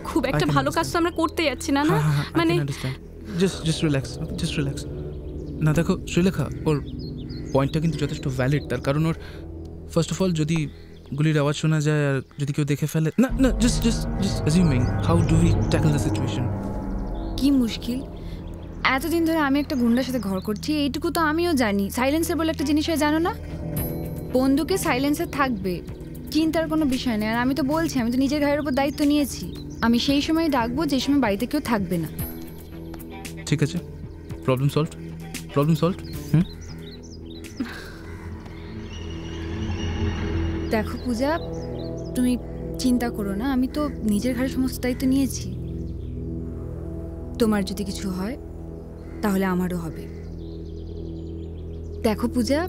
খুব একটা ভালো কাজ তো আমরা করতে যাচ্ছি না, না মানে
জাস্ট রিল্যাক্স। না দেখো শ্রীলেখা, ওর পয়েন্টটা কিন্তু যথেষ্ট ভ্যালিড। তার কারণ ওর ফার্স্ট অফ অল যদি গুলির আওয়াজ শোনা যায় আর যদি কেউ দেখে ফেলে, না না just assuming, how do we tackle the situation?
কি মুশকিল। এতদিন ধরে আমি একটা গুন্ডার সাথে ঘর করছি, এইটুকু তো আমিও জানি সাইলেন্সার বলে একটা জিনিস হয়, জানো না? বন্দুকে সাইলেন্সার থাকবে, চিন্তার কোনো বিষয় নেই। আর আমি তো বলছি, আমি তো নিজের ঘরের উপর দায়িত্ব নিয়েছি। আমি সেই সময় ডাকবো যে সময় বাড়িতে কেউ থাকবে না।
ঠিক আছে, প্রবলেম সলভড।
দেখো পূজা, তুমি চিন্তা করো না, আমি তো নিজের ঘরের সমস্ত দায়িত্ব নিয়েছি। তোমার যদি কিছু হয় তাহলে আমারও হবে। দেখো পূজা,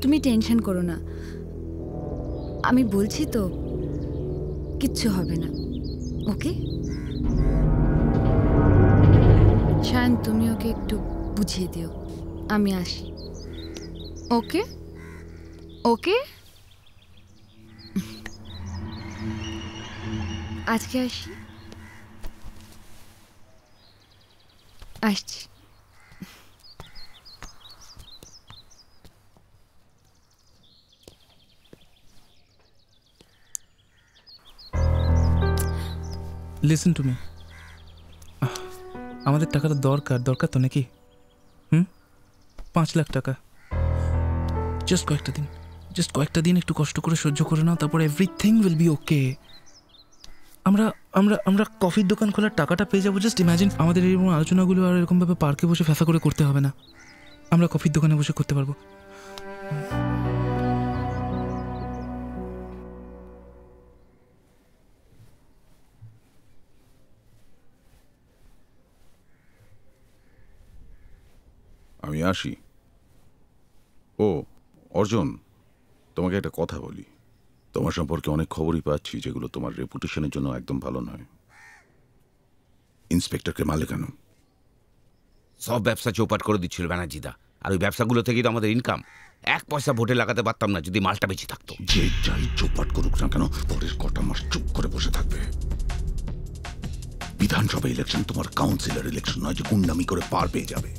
তুমি টেনশন করো না, আমি বলছি তো কিচ্ছু হবে না, ওকে? শায়ন, তুমি ওকে একটু বুঝিয়ে দিও। আমি আসি, ওকে? আজকে আসি। আসছি।
লিসেন টু মি, আমাদের টাকাটা দরকার তো নাকি? 5 লাখ টাকা। জাস্ট কয়েকটা দিন একটু কষ্ট করে সহ্য করে নাও, তারপর এভরিথিং উইল বি ওকে। আমরা কফির দোকান খোলার টাকাটা পেয়ে যাবো। জাস্ট ইমাজিন, আমাদের এরকম আলোচনাগুলো আর এরকমভাবে পার্কে বসে ফ্যাফা করে করতে হবে না, আমরা কফির দোকানে বসে করতে পারবো।
আমি আসি। ও অর্জুন, তোমাকে একটা কথা বলি। তোমার সম্পর্কে অনেক খবরই পাচ্ছি যেগুলো তোমার রেপুটেশনের জন্য একদম ভালো নয়। ইন্সপেক্টরকে মারলে কেন?
সব ব্যবসা চৌপাট করে দিচ্ছিল ব্যানার্জিদা, আর ওই ব্যবসাগুলো থেকেই তো আমাদের ইনকাম। 1 পয়সা ভোটে লাগাতে পারতাম না যদি মালটা বেঁচে থাকতো।
যে যাই চৌপাট করুক না কেন, পরের কটা মাস চুপ করে বসে থাকবে। বিধানসভা ইলেকশন তোমার কাউন্সিলর ইলেকশন নয় যে গুন্ডামি করে পার পেয়ে যাবে।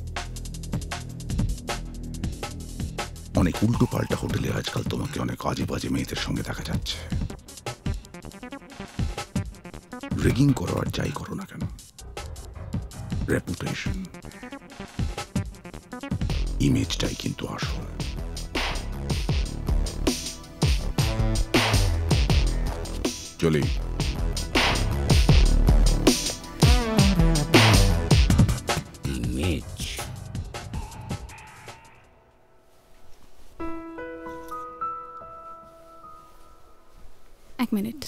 অনেক উল্টো পাল্টা হোটেলে আজকাল তোমাকে অনেক আজে বাজে মেয়েদের সঙ্গে দেখা যাচ্ছে। রেগিং করো আর যাই করো না কেন, রেপুটেশন, ইমেজটাই কিন্তু আসল। চলি।
ইমেজ
এক minute.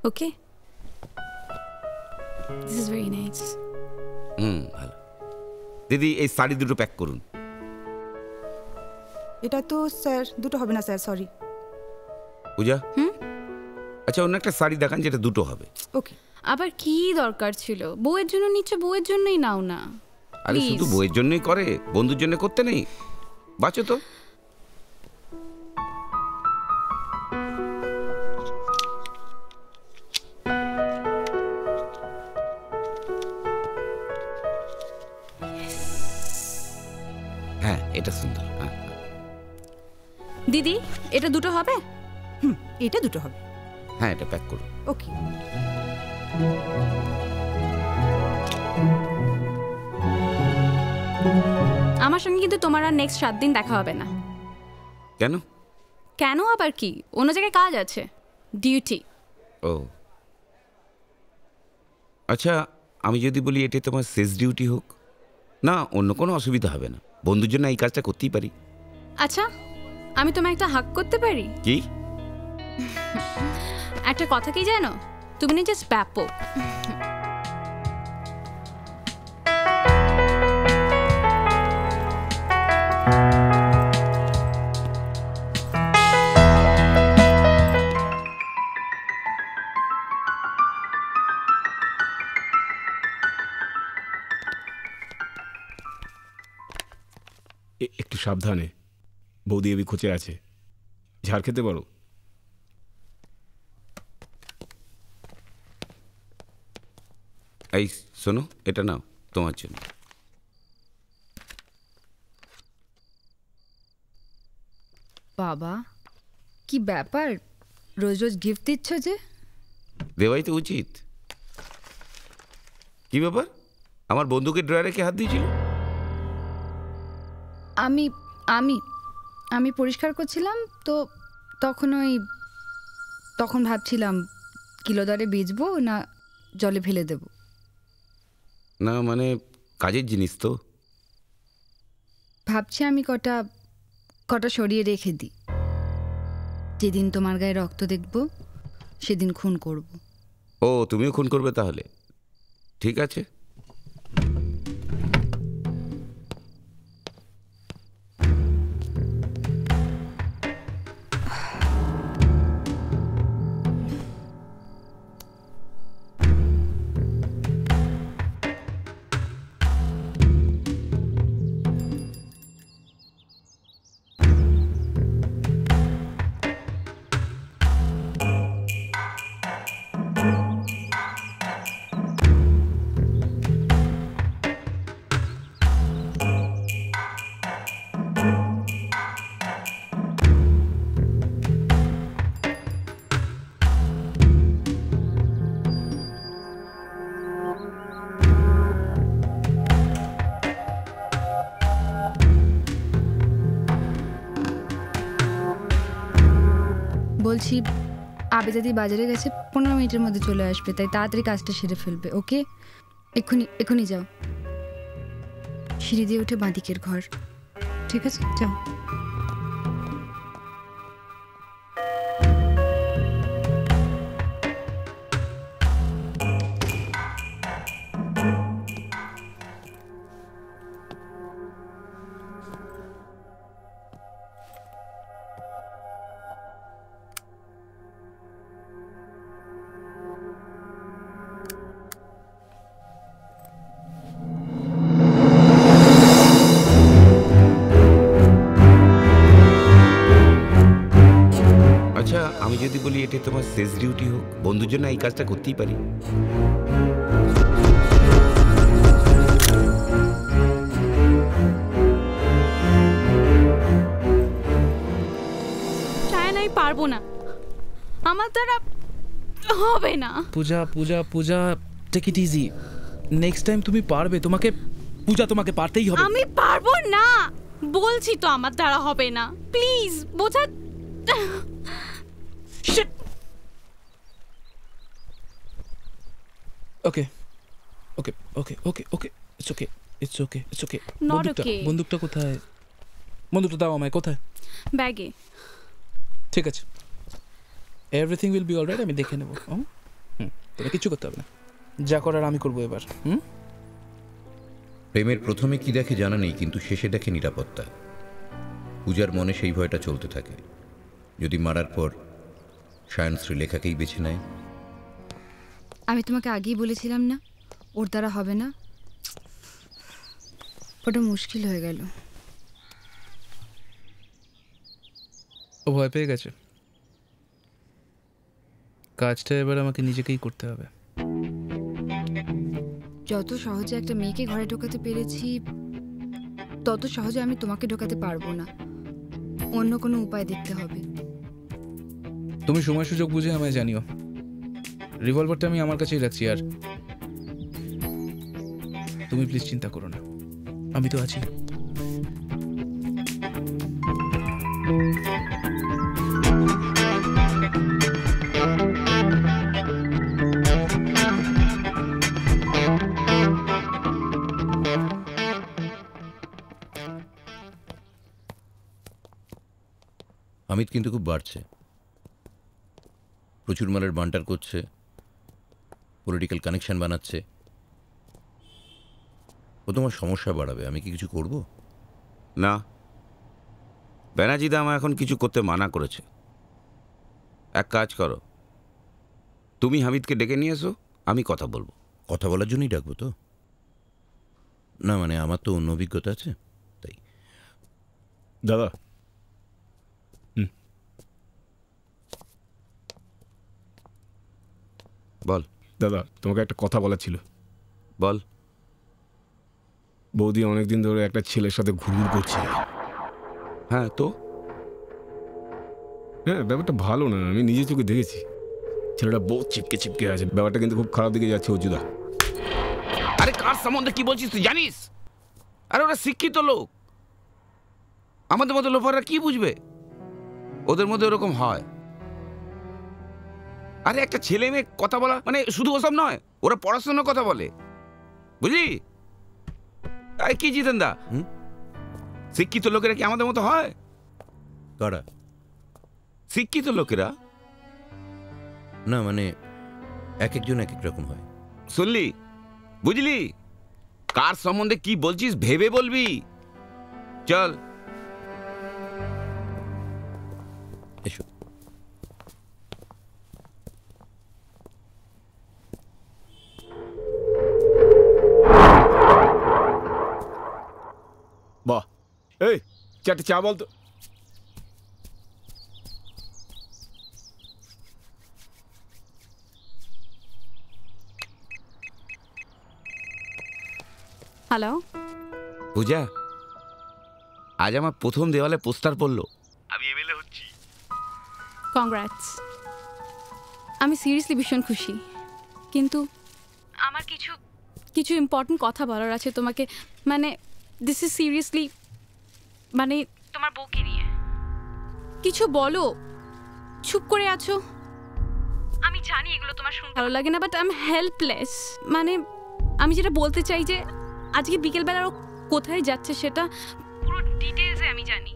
Okay, this is very nice.
ভালো। দিদি এই শাড়ি দুটো প্যাক করুন।
এটা তো স্যার দুটো হবে না স্যার, সরি।
পূজা, আচ্ছা অন্য একটা শাড়ি দেখান যেটা দুটো হবে।
ওকে।
আবার কি দরকার ছিল? বউয়ের জন্য নিচ্ছ, বউয়ের জন্যই নাও না।
আরে শুধু বউয়ের জন্যই করে, বন্ধুর জন্য করতে নেই? বাঁচো তো। হ্যাঁ এটা সুন্দর।
দিদি এটা দুটো হবে?
এটা দুটো হবে।
হ্যাঁ এটা প্যাক করুন।
ওকে।
আমার সঙ্গে কিন্তু তোমার আর নেক্সট 7 দিন দেখা হবে না।
কেন?
কেন আবার কি? অন্য জায়গায় কাজ আছে, ডিউটি।
ও আচ্ছা, আমি যদি বলি এটা তোমার শেষ ডিউটি হোক? না, অন্য কোনো অসুবিধা হবে না, বন্ধুর জন্য এই কাজটা করতেই পারি।
আচ্ছা, আমি তোমায় একটা হাক করতে পারি?
কি?
একটা কথা কি জানো, তুমি না জাস্ট ব্যাপক।
একটু সাবধানে, বৌদি এবি খোঁচে আছে, ঝাড় খেতে পারো।
এই শোনো, এটা নাও তোমার জন্য।
বাবা কি ব্যাপার, রোজ রোজ গিফট দিচ্ছ যে?
দেওয়াই তো উচিত। কি ব্যাপার, আমার বন্দুকের ড্রয়ারে কে হাত দিয়েছিল?
আমি আমি আমি পরিষ্কার করছিলাম তো, তখন ভাবছিলাম কিলোদরে বেচবো না জলে ফেলে দেব।
না মানে কাজের জিনিস তো।
ভাবছি আমি কটা সরিয়ে রেখে দিই, যেদিন তোমার গায়ে রক্ত দেখব সেদিন খুন করব।
ও তুমিও খুন করবে তাহলে? ঠিক আছে।
বলছি আবেদাদি বাজারে গেছে, 15 মিনিটের মধ্যে চলে আসবে, তাই তাড়াতাড়ি কাজটা সেরে ফেলবে। ওকে, এক্ষুনি যাও। সিঁড়ি দিয়ে উঠে বাঁদিকের ঘর। ঠিক আছে, যাও।
আমি যদি বলি এটা তোমার শেষ ডিউটি হোক, বন্ধুর জন্য এই কাজটা করতেই পারি।
আমি পারবো না, আমার দ্বারা হবে না।
Puja Puja Puja, take it easy. Next time তুমি পারবে। তোমাকে পূজা, তোমাকে পারতেই হবে।
আমি পারবো না বলছি তো, আমার দ্বারা হবে না। প্লিজ বোঝা।
Okay okay okay okay okay, it's okay it's okay it's okay.
Not okay.
বন্দুকটা কোথায়? বন্দুকটা দাও আমায়। কোথায়?
ব্যাগে।
ঠিক আছে, এভরিথিং উইল বি অলরাইট। আমি দেখে নেব। তোমরা কিছু করতে হবে না, যা করার আমি করবো এবার।
প্রেমের প্রথমে কি দেখে জানা নেই, কিন্তু শেষে দেখে নিরাপত্তা। পূজার মনে সেই ভয়টা চলতে থাকে, যদি মারার পর সায়ন শ্রীলেখাকেই বেছে নেয়।
আমি তোমাকে আগেই বলেছিলাম না ওর দ্বারা হবে না। ওটা মুশকিল হয়ে গেল।
ও ভয় পেয়ে গেছে। কাজটা এবার আমাকে নিজেকেই করতে হবে।
যত সহজে একটা মেয়েকে ঘরে ঢোকাতে পেরেছি, তত সহজে আমি তোমাকে ঢোকাতে পারবো না। অন্য কোনো উপায় দেখতে হবে।
তুমি সময় সুযোগ বুঝে আমায় জানিও। রিভলভারটা আমি আমার কাছেই রাখছি। আর তুমি প্লিজ চিন্তা করো না, আমি তো আছি।
অমিত কিন্তু খুব বাড়ছে, প্রচুর মালের বান্টার করছে, পলিটিক্যাল কানেকশন বানাচ্ছে। ও তোমার সমস্যা বাড়াবে। আমি কি কিছু করব?
না, ব্যানার্জিদা আমার এখন কিছু করতে মানা করেছে। এক কাজ করো, তুমি হামিদকে ডেকে নিয়ে এসো, আমি কথা বলবো।
কথা বলার জন্যই ডাকবো তো? না মানে আমার তো অন্য অভিজ্ঞতা আছে, তাই।
দাদা,
বল।
দাদা, তোমাকে একটা কথা বলার ছিল।
বল।
বৌদি অনেকদিন ধরে একটা ছেলের সাথে ঘুরঘুর করছে।
হ্যাঁ তো?
হ্যাঁ, ব্যাপারটা ভালো না, আমি নিজে চোখে দেখেছি। ছেলেটা বহু চিপকে চিপকে আছে। ব্যাপারটা কিন্তু খুব খারাপ দিকে যাচ্ছে অর্জুদা।
আরে কার সম্বন্ধে কি বলছিস তুই জানিস? আরে ওরা শিক্ষিত লোক, আমাদের মতো লোফাররা কি বুঝবে? ওদের মধ্যে ওরকম হয়। আরে একটা ছেলে মেয়ে কথা বলা মানে শুধু ওসব নয়, ওরা পড়াশোনার কথা বলে, বুঝলি? আরে কি জিতেন দা, শিক্ষিত লোকেরা কি আমাদের মতো হয়?
কারা
শিক্ষিত লোকেরা?
না মানে এক একজন এক এক রকম হয়।
শুনলি, বুঝলি? কার সম্বন্ধে কি বলছিস ভেবে বলবি। চল
এসো।
বাহ, এই চারটে চা বল তো।
হ্যালো
পূজা, আজ আমার প্রথম দেওয়ালে পোস্টার পড়লো। আমি এমএলএ হচ্ছি।
কংগ্রাটস। আমি সিরিয়াসলি ভীষণ খুশি, কিন্তু আমার কিছু ইম্পর্টেন্ট কথা বলার আছে তোমাকে। মানে দিস ইজ সিরিয়াসলি, মানে তোমার বউকে নিয়ে কিছু বলো। চুপ করে আছো? আমি জানি এগুলো তোমার শুনতে ভালো লাগে না, বাট আই এম হেল্পলেস। মানে আমি যেটা বলতে চাই যে আজকে বিকেলবেলা ও কোথায় যাচ্ছে সেটা পুরো ডিটেইলসে আমি জানি।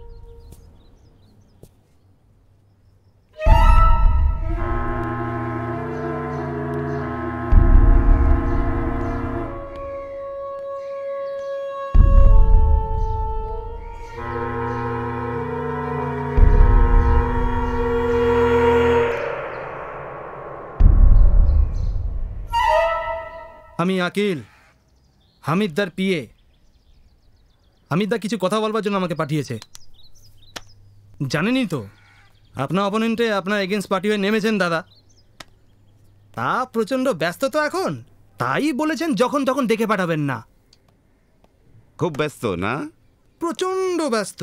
আমি আকিল, হামিদদার পিএ। হামিদদা কিছু কথা বলবার জন্য আমাকে পাঠিয়েছে। জানেনই তো আপনার অপোনেন্টে আপনার এগেন্স্ট পার্টি হয়ে নেমেছেন দাদা। তা প্রচণ্ড ব্যস্ত তো এখন, তাই বলেছেন যখন তখন ডেকে পাঠাবেন না।
খুব ব্যস্ত না?
প্রচণ্ড ব্যস্ত।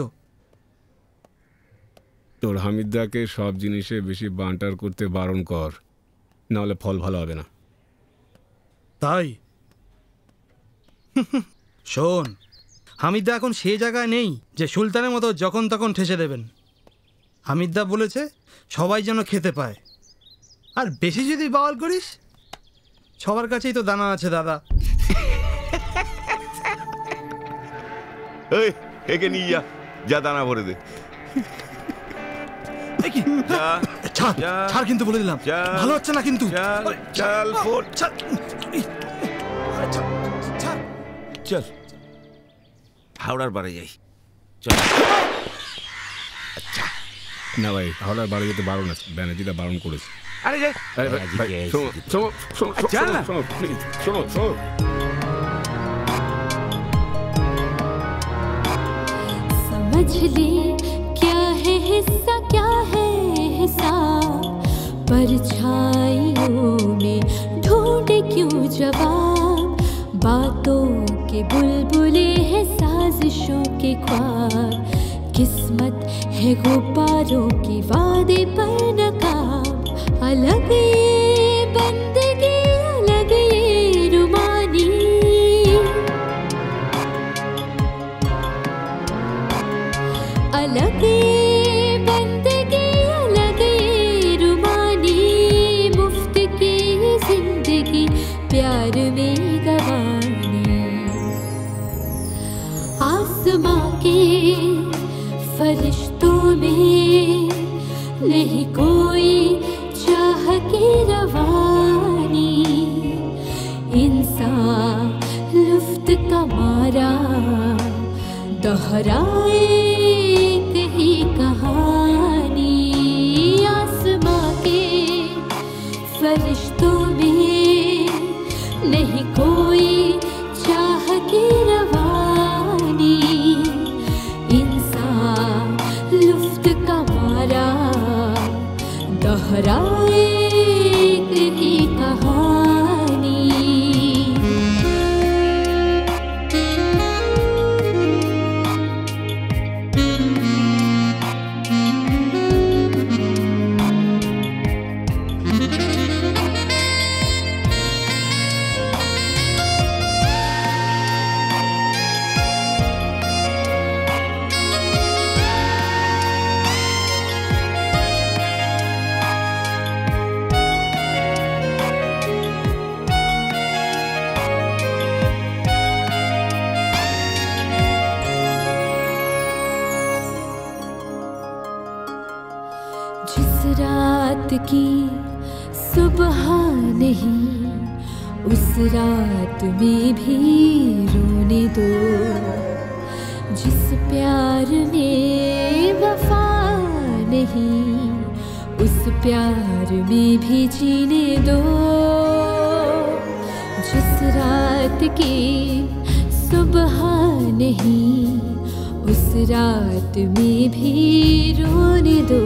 তোর হামিদদাকে সব জিনিসে বেশি বান্টার করতে বারণ কর, নাহলে ফল ভালো হবে না।
তাই শোন, হামিদদা এখন সে জায়গায় নেই যে সুলতানের মতো যখন তখন ঠেসে দেবেন। হামিদদা বলেছে সবাই যেন খেতে পায়, আর বেশি যদি বাওয়াল করিস সবার কাছেই তো দানা আছে দাদা।
এই একে নিয়ে যা দানা ভরে দে।
ছাড় কিন্তু বলে দিলাম, ভালো হচ্ছে না কিন্তু।
চল চল হাওড়ার বাড়ি যাই। চল।
না ভাই, হাওড়ার বাড়ি যেতে বারণ আছে, ব্যানার্জিদা বারণ করেছে।
আরে যাই।
শোনো
समझ ले क्या है हिस्सा क्या है हिसाब, परछाइयों में ढूंढे क्यों जवाब, बातों के बुलबुले हैं साजिशों के ख्वाब, किस्मत है गुब्बारों की वादे पर नकाब, अलग ये बंदगी अलग ये रुमानी, अलग ये बंदगी अलग ये रुमानी, मुफ्त की जिंदगी प्यार में गवानी। आसमां के फरिश्तों में नहीं कोई चाह की रवानी, इंसान लुफ्त का मारा दोहराए एक ही कहानी। आसमां के फरिश्तों में नहीं कोई चाह की रवानी, इंसान लुफ्त का मारा दोहराए एक ही कहानी। जिस रात की सुबह नहीं उस रात में भी रोने दो, जिस प्यार में वफा नहीं उस प्यार में भी जीने दो, जिस रात की सुबह नहीं उस रात में भी रोने दो,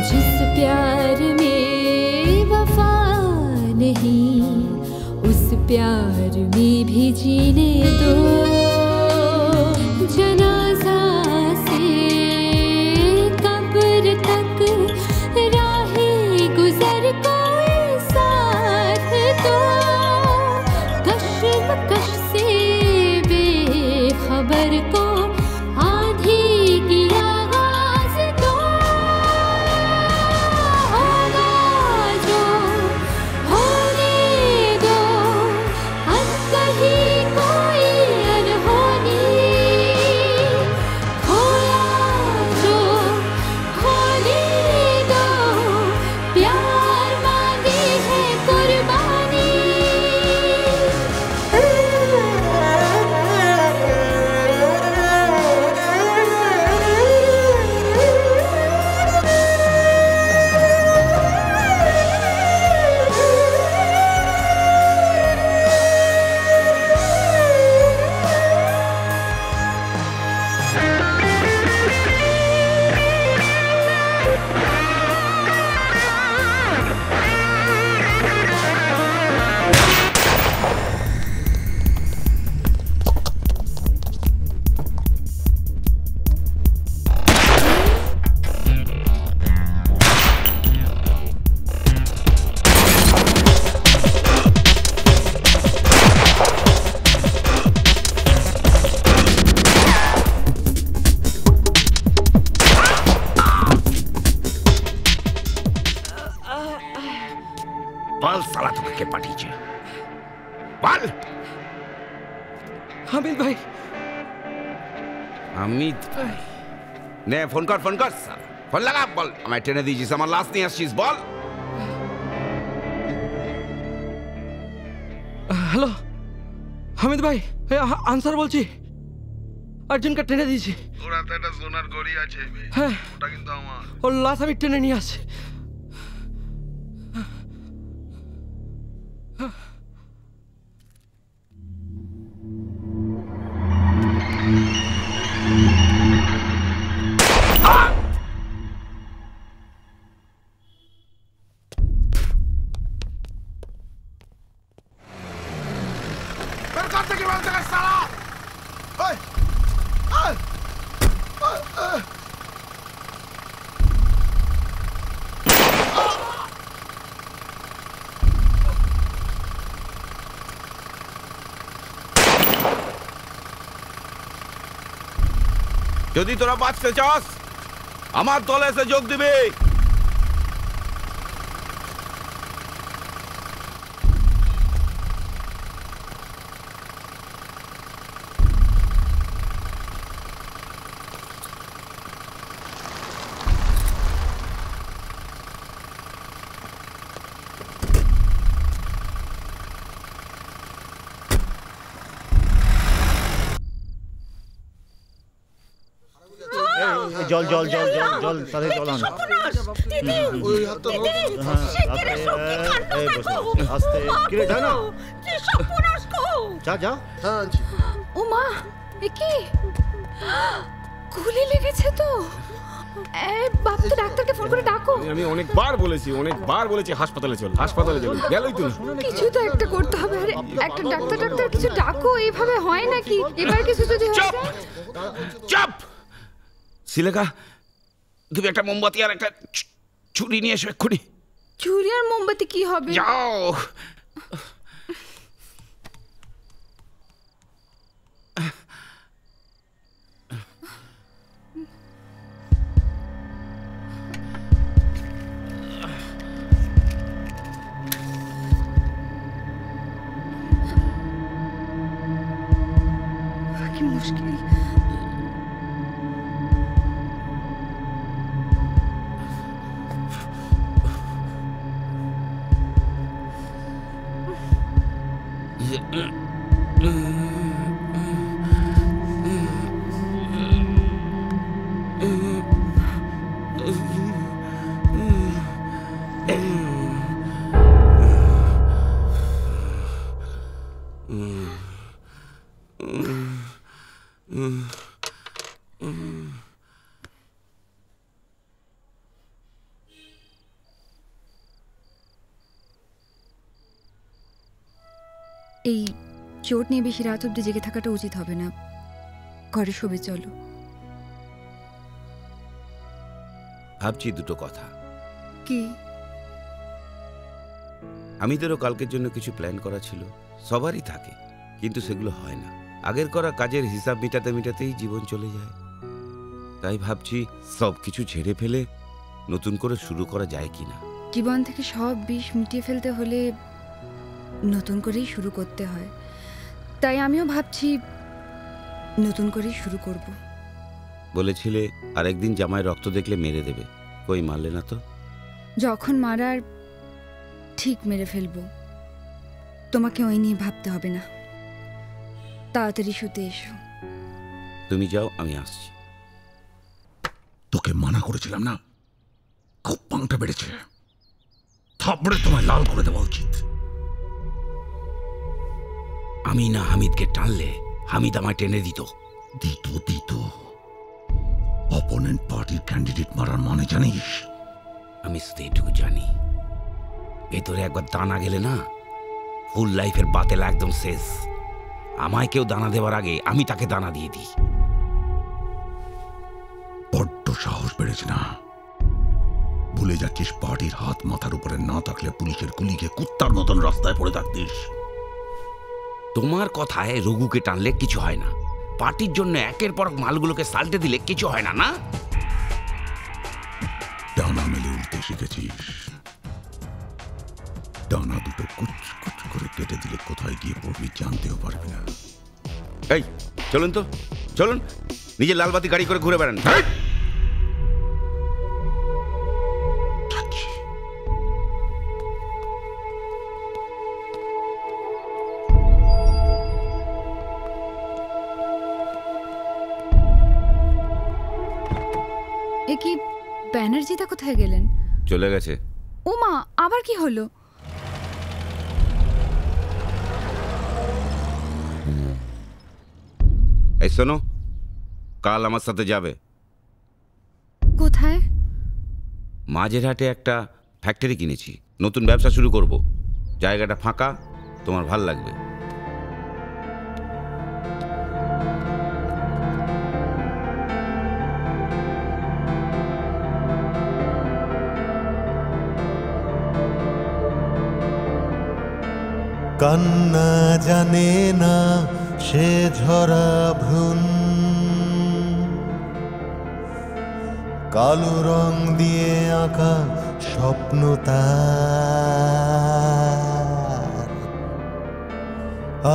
जिस प्यार में वफा नहीं उस प्यार में भी जीने दो। जनाजा से कब्र तक राहे गुजर कोई साथ दो, कश्मकश से बेखबर को आंधी की आवाज दो।
বল সালা তোকে কে পাঠিয়েছে বল।
হামিদ ভাই।
হামিদ ভাই নে ফোন কর স্যার, ফোন লাগা, বল আমায় টেনে দিয়েছিস, আমার লাশ নিয়ে আসছিস, বল।
হ্যালো হামিদ ভাই, আনসার বলছি, আর্জুনকে টেনে দিয়েছি।
তোর হাতে একটা সোনার ঘড়ি আছে,
হ্যাঁ
ওটা কিন্তু আমার।
ওর লাশ আমি টেনে নিয়ে আসছি।
যদি তোরা বাঁচতে চাস আমার দলে এসে যোগ দিবি।
জল জল জল জল জল তাদের জল আনো। আস্তে কিরে যা না, যা যা।
ও মা, এ কি গুলি লেগেছে তো? বাপ তো ডাক্তারকে ফোন করে ডাকো।
আমি অনেকবার বলেছি হাসপাতালে চল, গেলই তো না।
কিছু তো একটা করতে হবে। আরে একটা ডাক্তার কিছু ডাকো, এইভাবে হয় নাকি? এবার কিছু যদি হয়।
চুপ সিলেকা, তুমি একটা মোমবাতি আর একটা ছুরি নিয়ে এসো এক্ষুনি।
ছুরি আর মোমবাতি কি হবে?
যাও।
কি মুশকিল। এই চোট নিয়ে বেশি রাত অব্দি জেগে থাকাটা উচিত হবে না। ঘরে শোবে চলো।
ভাবছি দুটো কথা।
কি?
আমি তোরও কালকের জন্য কিছু প্ল্যান করা ছিল, সবারই থাকে, কিন্তু সেগুলো হয় না। আগের করা কাজের হিসাব মেটাতে মেটাতেই জীবন চলে যায়। তাই ভাবছি সব কিছু ছেড়ে ফেলে নতুন করে শুরু করা যায় কিনা।
জীবন থেকে সব বিষ মিটিয়ে ফেলতে হলে নতুন করেই শুরু করতে হয়। তাই আমিও ভাবছি নতুন করেই শুরু করব।
বলেছিলে আরেকদিন জামাই রক্ত দেখলে মেরে দেবে, কই মারলে না তো?
যখন মারার ঠিক মেরে ফেলবো। তোমাকে ওই নিয়ে ভাবতে হবে না। তাড়াতাড়ি শুতে এসো।
তুমি যাও, আমি আসছি।
তোকে মানা করেছিলাম না, খুব পাংটা বেড়েছে, থাপড়ে তোমায় লাল করে দেওয়া উচিত।
আমি না হামিদকে টানলে হামিদ আমায় টেনে দিত।
দিত অপোনেন্ট পার্টির ক্যান্ডিডেট মারার মানে জানিস?
আমি শুধু এইটুকু জানি, ভেতরে একবার দানা গেলে না ফুল লাইফের বাতেলা একদম শেষ। আমায় কেউ দানা দেওয়ার আগে আমি তাকে দানা দিয়ে দিই।
বড্ড সাহস বেড়েছে না? ভুলে যাচ্ছিস পার্টির হাত মাথার উপরে না থাকলে পুলিশের গুলিকে কুত্তার মতন রাস্তায় পড়ে থাকতিস।
তোমার কথায় রঘুকে টানলে কিছু হয় না, পার্টির জন্য একের পর মালগুলোকে সাল্টে দিলে কিছু হয় না। না,
ডানা মেলে উঠতে শিখেছিস, ডানা দুটো কুচ কুচ করে কেটে দিলে কোথায় গিয়ে পড়বি জানতেও পারবি না।
এই চলুন তো, চলুন, নিজের লালবাতি গাড়ি করে ঘুরে বেড়ান।
এ কি ব্যানার্জিদা কোথায় গেলেন?
চলে গেছে।
ও মা, আবার কি হলো?
এই শোনো, কাল আমার সাথে যাবে।
কোথায়?
মাঝেরহাটে একটা ফ্যাক্টরি কিনেছি, নতুন ব্যবসা শুরু করব। জায়গাটা ফাঁকা, তোমার ভাল লাগবে।
কান্না জানে না সে ঝরা ভ্রূণ, কালো রং দিয়ে আঁকা স্বপ্ন তার,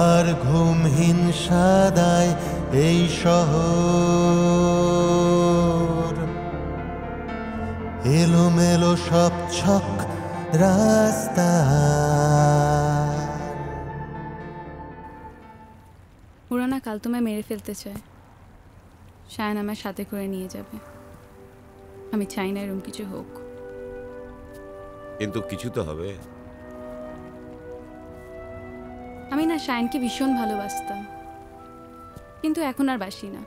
আর ঘুমহীন সাদায় এই শহর, এলোমেলো সব ছক রাস্তা।
পুরানা কাল তোমায় মেরে ফেলতে চায়, শায়ন আমার সাথে করে নিয়ে যাবে। আমি চাই না এরকম কিছু হোক।
কিন্তু কিছু তো হবে।
আমি না শায়নকে ভীষণ ভালোবাসতাম, কিন্তু এখন আর বাসি না।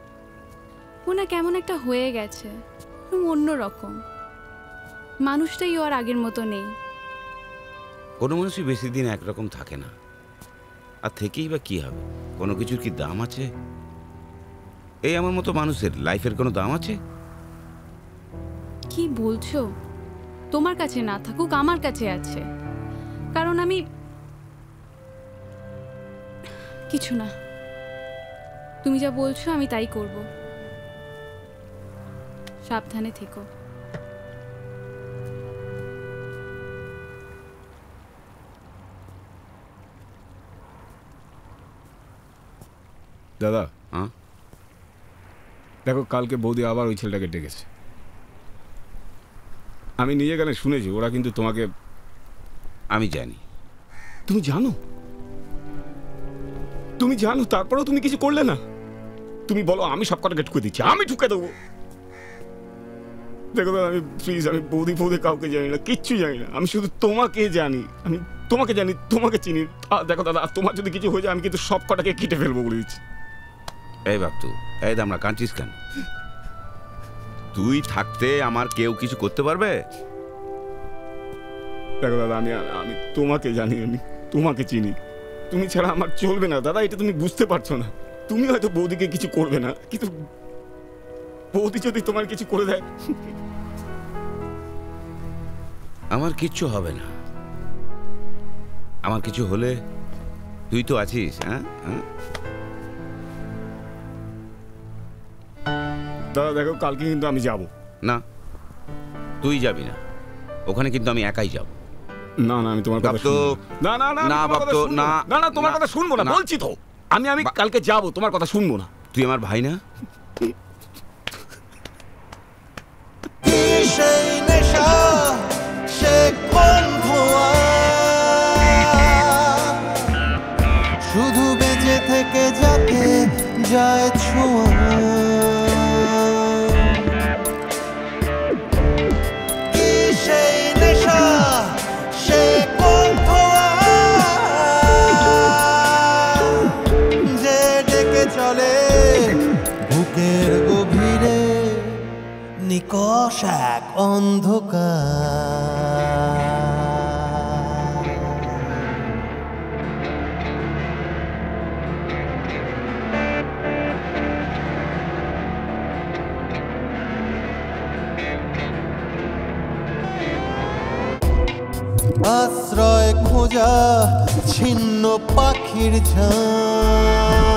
ও না কেমন একটা হয়ে গেছে, অন্য রকম। মানুষটাই ও আর আগের মতো নেই।
কোনো মানুষই বেশি দিন একরকম থাকে না, আর থেকেই বা কি হবে? কোনো কিছুর কি দাম আছে? এই আমার মতো মানুষের লাইফের কোনো দাম আছে?
কি বলছো? তোমার কাছে না থাকুক, আমার কাছে আছে। কারণ আমি কিছু না, তুমি যা বলছো আমি তাই করব। সাবধানে থেকো।
দাদা, হ্যাঁ দেখো, কালকে বৌদি আবার ওই ছেলেটাকে ডেকেছে। আমি নিজে কানে শুনেছি, ওরা কিন্তু তোমাকে।
আমি জানি।
তুমি জানো? তুমি জানো, তারপরেও তুমি কিছু করলে না। তুমি বলো আমি সব কটাকে ঠুকে দিচ্ছি, আমি ঠুকে দেবো। দেখো দাদা, আমি প্লিজ, আমি বৌদি ফৌদি কাউকে জানি না, কিচ্ছু জানি না। আমি শুধু তোমাকে জানি, আমি তোমাকে জানি, তোমাকে চিনি। দেখো দাদা, তোমার যদি কিছু হয়ে যায় আমি কিন্তু সব কটাকে কেটে ফেলবো বলে দিচ্ছি।
এই বাপতু, এই আমরা কাঁদছিস কেন? তুই থাকতে আমার কেউ কিছু করতে পারবে?
দেখো দাদা, আমি তোমাকে জানি, আমি তোমাকে চিনি। তুমি ছাড়া আমার চলবে না দাদা, এটা তুমি বুঝতে পারছো না। তুমি হয়তো বৌদিকে কিছু করবে না, কিন্তু বৌদি যদি তোমার কিছু করে দেয়।
আমার কিচ্ছু হবে না। আমার কিছু হলে তুই তো আছিস। হ্যাঁ হ্যাঁ
দাদা দেখো, কালকে কিন্তু আমি যাব
না। তুই যাবি না, ওখানে কিন্তু আমি একাই যাব।
না না, আমি তোমার কথা শুনবো না। না না না বাপ্তো, না না না, তোমার কথা শুনবো না, বলছি তো। আমি কালকে যাব, তোমার কথা শুনবো না।
তুই আমার ভাই না?
সেই নেশা, সে কোন ধোঁয়া, শুধু বেঁচে থেকে যাকে যায় ছোঁয়া। কি সেই নেশা, সে কোন ধোঁয়া, যে ডেকে চলে বুকের গভীরে নিকষ এক অন্ধকার। আশ্রয় খোঁজা ছিন্ন পাখির ঝাঁক,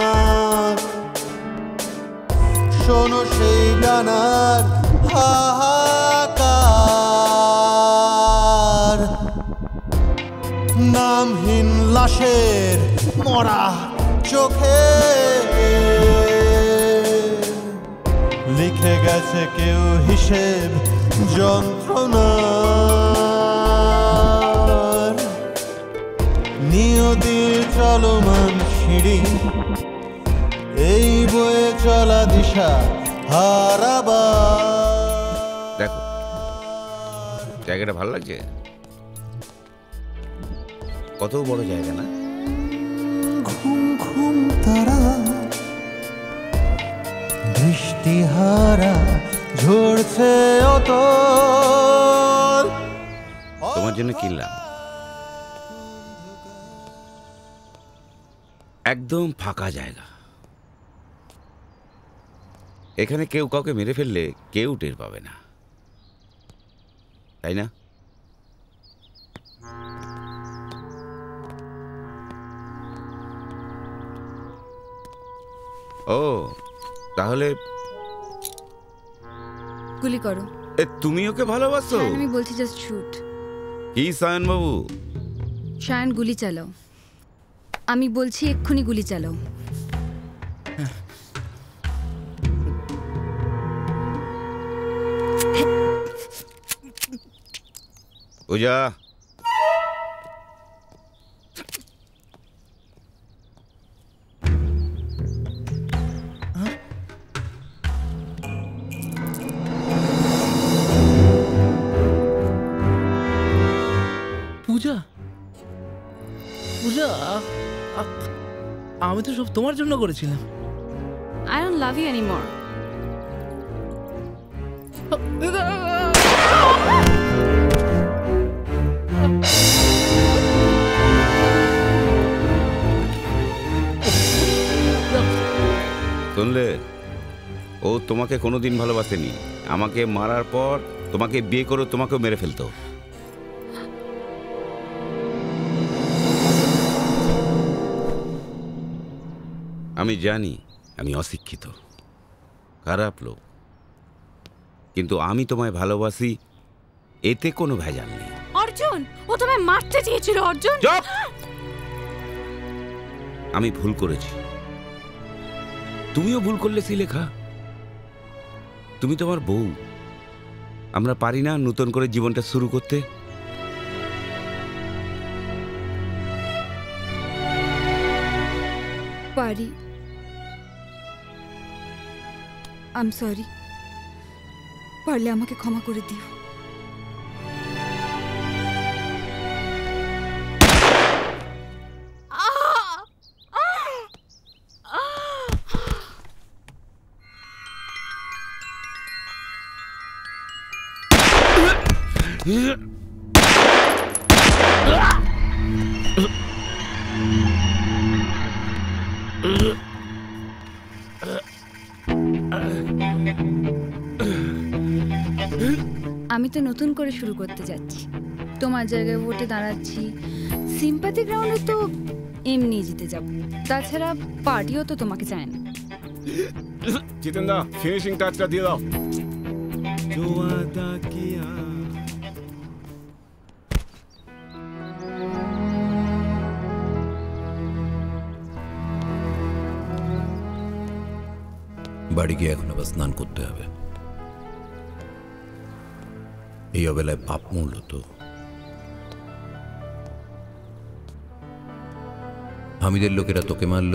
শোনো সেই ডানার হাহাকার। নামহীন লাশের মরা চোখে লিখে গেছে কেউ হিসেব যন্ত্রণার নিয়তির চলমান সিঁড়ি এই বয়ে চলা দিশা হারাবার।
দেখো জায়গাটা ভালো লাগছে, কত বড় জায়গা না?
ঘুম ঘুম তারা বৃষ্টিহারা ঝরছে অতল।
তোমার জন্য কিনলাম, একদম ফাঁকা জায়গা। এখানে কেউ কাউকে মেরে ফেললে কেউ টের পাবে না, তাই না? ও তাহলে
গুলি করো।
তুমি ওকে ভালোবাসো?
আমি বলছি জাস্ট শুট।
কি সায়ন বাবু?
শায়ন গুলি চালাও। আমি বলছি এক্ষুনি গুলি চালাও।
পূজা,
পূজা পূজা, আমি তো সব তোমার জন্য করেছিলাম।
I don't love you anymore.
শুনলে, ও তোমাকে কোনোদিন ভালোবাসেনি। আমাকে মারার পর তোমাকে বিয়ে করে তোমাকেও মেরে ফেলতো। আমি জানি আমি অশিক্ষিত, খারাপ লোক, কিন্তু আমি তোমায় ভালোবাসি, এতে কোনো ভেজাল নেই।
অর্জুন, ও তোমায় মারতে চেয়েছিল। অর্জুন,
আমি ভুল করেছি, তুমিও ভুল করলে শ্রীলেখা। তুমি তোমার বউ, আমরা পারি না নতুন করে জীবনটা শুরু করতে?
পারি। I am sorry. পারলে আমাকে ক্ষমা করে দিও। আমি তো নতুন করে শুরু করতে যাচ্ছি, তোমার জায়গায় ভোটে দাঁড়াচ্ছি। সিম্পাথি গ্রাউন্ডে তো এমনি জিতে যাব, তাছাড়া পার্টিও তো তোমাকে চায় না।
জিতেন্দা, ফিনিশিং টাচটা দিয়ে দাও।
বাড়ি গিয়ে এখন আবার স্নান করতে হবে। এই অবেলায় পাপ মূল্য তো। হামিদের লোকেরা তোকে মারল,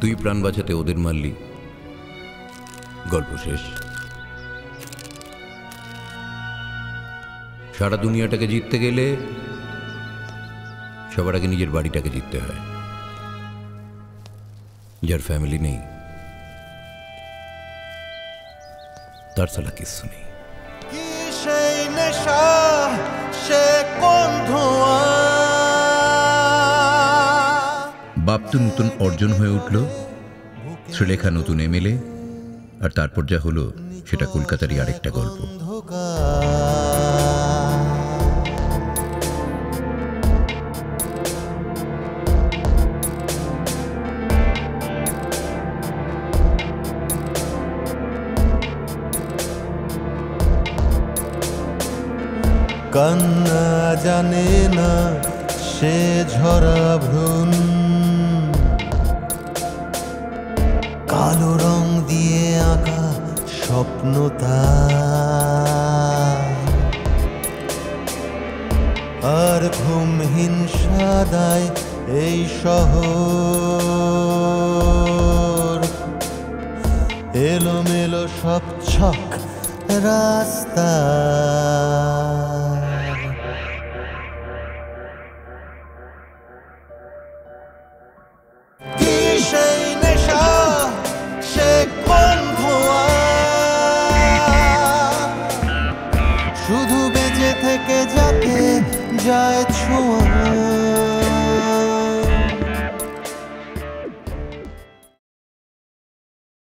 তুই প্রাণ বাঁচাতে ওদের মারলি, গল্প শেষ। সারা দুনিয়াটাকে জিততে গেলে সবার আগে নিজের বাড়িটাকে জিততে হয়। যার ফ্যামিলি নেই তার সালা কিচ্ছু নেই।
কি সেই নেশা, সে কোন ধোঁয়া।
বাপ তো নতুন অর্জন হয়ে উঠল, শ্রীলেখা নতুন এমএলএ, আর তারপর যা হলো সেটা কলকাতারই আরেকটা গল্প।
কান্না জানে না সে ঝরা ভ্রূণ, কালো রং দিয়ে আঁকা স্বপ্ন তার, আর ঘুমহীন সাদায় এই শহর, এলোমেলো সব ছক রাস্তা। কি সেই নেশা, সে কোন ধোঁয়া, শুধু বেঁচে থেকে যাকে যায় ছোঁয়া।